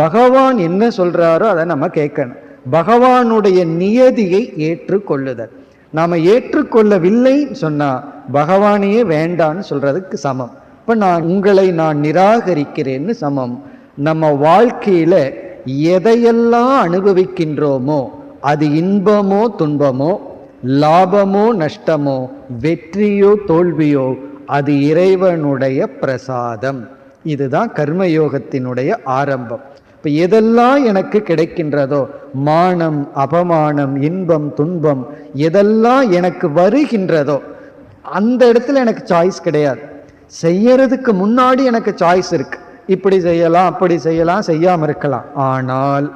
பகவான் என்ன சொல்றாரோ அதை நம்ம கேட்கணும். பகவானுடைய நியதியை ஏற்றுக்கொள்ளுதல். நாம ஏற்றுக்கொள்ளவில்லை சொன்னா பகவானையே வேண்டான்னு சொல்றதுக்கு சமம். இப்ப உங்களை நான் நிராகரிக்கிறேன்னு சமம். நம்ம வாழ்க்கையில எதையெல்லாம் அனுபவிக்கின்றோமோ அது இன்பமோ துன்பமோ, லாபமோ நஷ்டமோ, வெற்றியோ தோல்வியோ, அது இறைவனுடைய பிரசாதம். இதுதான் கர்மயோகத்தினுடைய ஆரம்பம். இப்போ எதெல்லாம் எனக்கு கிடைக்கின்றதோ, மானம் அபமானம் இன்பம் துன்பம், எதெல்லாம் எனக்கு வருகின்றதோ அந்த இடத்துல எனக்கு சாய்ஸ் கிடையாது. செய்யறதுக்கு முன்னாடி எனக்கு சாய்ஸ் இருக்கு. இப்படி செய்யலாம், அப்படி செய்யலாம், செய்யாமல் இருக்கலாம். ஆனால்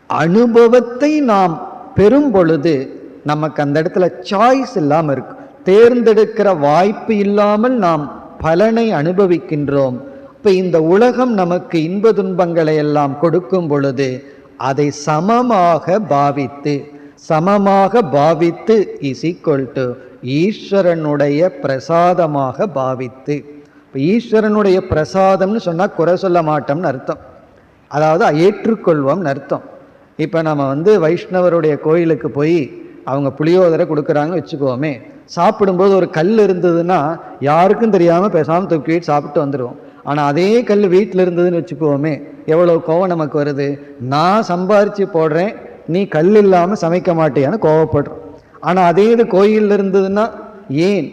அனுபவத்தை நாம் பெறும் பொழுது நமக்கு அந்த இடத்துல சாய்ஸ் இல்லாமல் இருக்கு. தேர்ந்தெடுக்கிற வாய்ப்பு இல்லாமல் நாம் பலனை அனுபவிக்கின்றோம். இப்போ இந்த உலகம் நமக்கு இன்ப துன்பங்களை எல்லாம் கொடுக்கும் பொழுது அதை சமமாக பாவித்து இஸ் ஈக்குவல் டு ஈஸ்வரனுடைய பிரசாதமாக பாவித்து. இப்போ ஈஸ்வரனுடைய பிரசாதம்னு சொன்னால் குறை சொல்ல மாட்டோம்னு அர்த்தம், அதாவது ஏற்றுக்கொள்வோம்னு அர்த்தம். இப்போ நம்ம வைஷ்ணவருடைய கோயிலுக்கு போய் அவங்க புளியோதரை கொடுக்குறாங்க வச்சுக்கோமே, சாப்பிடும்போது ஒரு கல் இருந்ததுன்னா யாருக்கும் தெரியாமல் பேசாமல் தூக்கிட்டு சாப்பிட்டு வந்துடுவோம். ஆனால் அதே கல் வீட்டில் இருந்ததுன்னு வச்சுக்கோமே, எவ்வளோ கோவம் நமக்கு வருது. நான் சம்பாரித்து போடுறேன், நீ கல் இல்லாமல் சமைக்க மாட்டேன்னு கோவப்படுறோம். ஆனால் அதே இது கோயிலில் இருந்ததுன்னா ஏன்?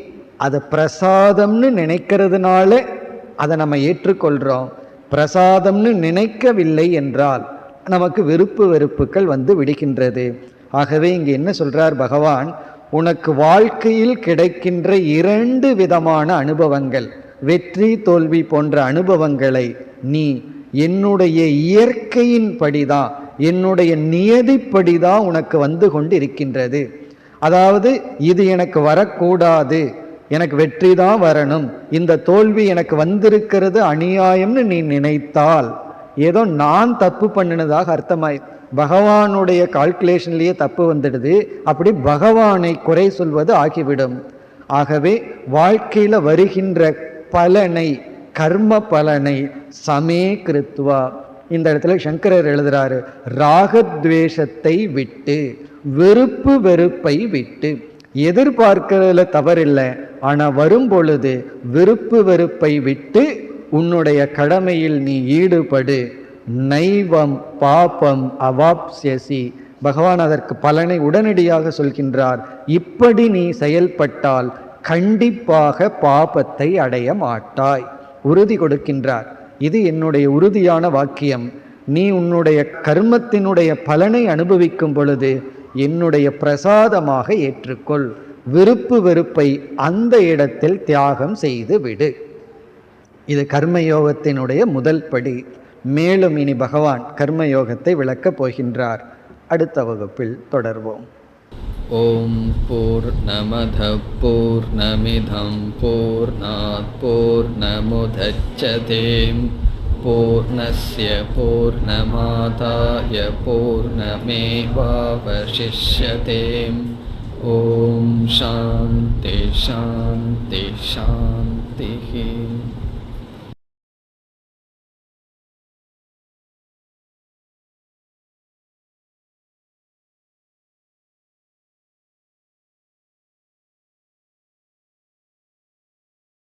அதை பிரசாதம்னு நினைக்கிறதுனால அதை நம்ம ஏற்றுக்கொள்கிறோம். பிரசாதம்னு நினைக்கவில்லை என்றால் நமக்கு வெறுப்புகள் விடுகின்றது. ஆகவே இங்கே என்ன சொல்றார் பகவான், உனக்கு வாழ்க்கையில் கிடைக்கின்ற 2 விதமான அனுபவங்கள், வெற்றி தோல்வி போன்ற அனுபவங்களை நீ என்னுடைய இயற்கையின் படிதான், என்னுடைய நியதிப்படிதான் உனக்கு வந்து கொண்டு இருக்கின்றது. அதாவது இது எனக்கு வரக்கூடாது, எனக்கு வெற்றி தான் வரணும், இந்த தோல்வி எனக்கு வந்திருக்கிறது அநியாயம்னு நீ நினைத்தால் ஏதோ நான் தப்பு பண்ணினதாக அர்த்தமாய், பகவானுடைய கால்குலேஷன்லேயே தப்பு வந்துடுது, அப்படி பகவானை குறை சொல்வது ஆகிவிடும். ஆகவே வாழ்க்கையில் வருகின்ற பலனை, கர்ம பலனை சமே கிருத்வா, இந்த இடத்துல சங்கரர் எழுதுறாரு, ராகத்வேஷத்தை விட்டு, வெறுப்பு வெறுப்பை விட்டு. எதிர்பார்க்கிறதுல தவறில்லை, ஆனால் வரும் பொழுது வெறுப்பு வெறுப்பை விட்டு உன்னுடைய கடமையில் நீ ஈடுபடு. நைவம் பாபம் அவாப்ஸ்யசி, பகவான் அதற்கு பலனை உடனடியாக சொல்கின்றார். இப்படி நீ செயல்பட்டால் கண்டிப்பாக பாபத்தை அடைய மாட்டாய், உறுதி கொடுக்கின்றார். இது என்னுடைய உறுதியான வாக்கியம். நீ உன்னுடைய கர்மத்தினுடைய பலனை அனுபவிக்கும் பொழுது என்னுடைய பிரசாதமாக ஏற்றுக்கொள். விருப்பு வெறுப்பை அந்த இடத்தில் தியாகம் செய்து விடு. இது கர்மயோகத்தினுடைய முதல் படி. மேலும் இனி பகவான் கர்மயோகத்தை விளக்கப் போகின்றார். அடுத்த வகுப்பில் தொடர்வோம். ஓம் பூர்ணமத பூர்ணமிதம் பூர்ணாத் பூர்ணமுதச்யதே பூர்ணஸ்ய பூர்ணமாதாய பூர்ணமேவாவசிஷ்யதே. ஓம் சாந்தி சாந்தி சாந்தி.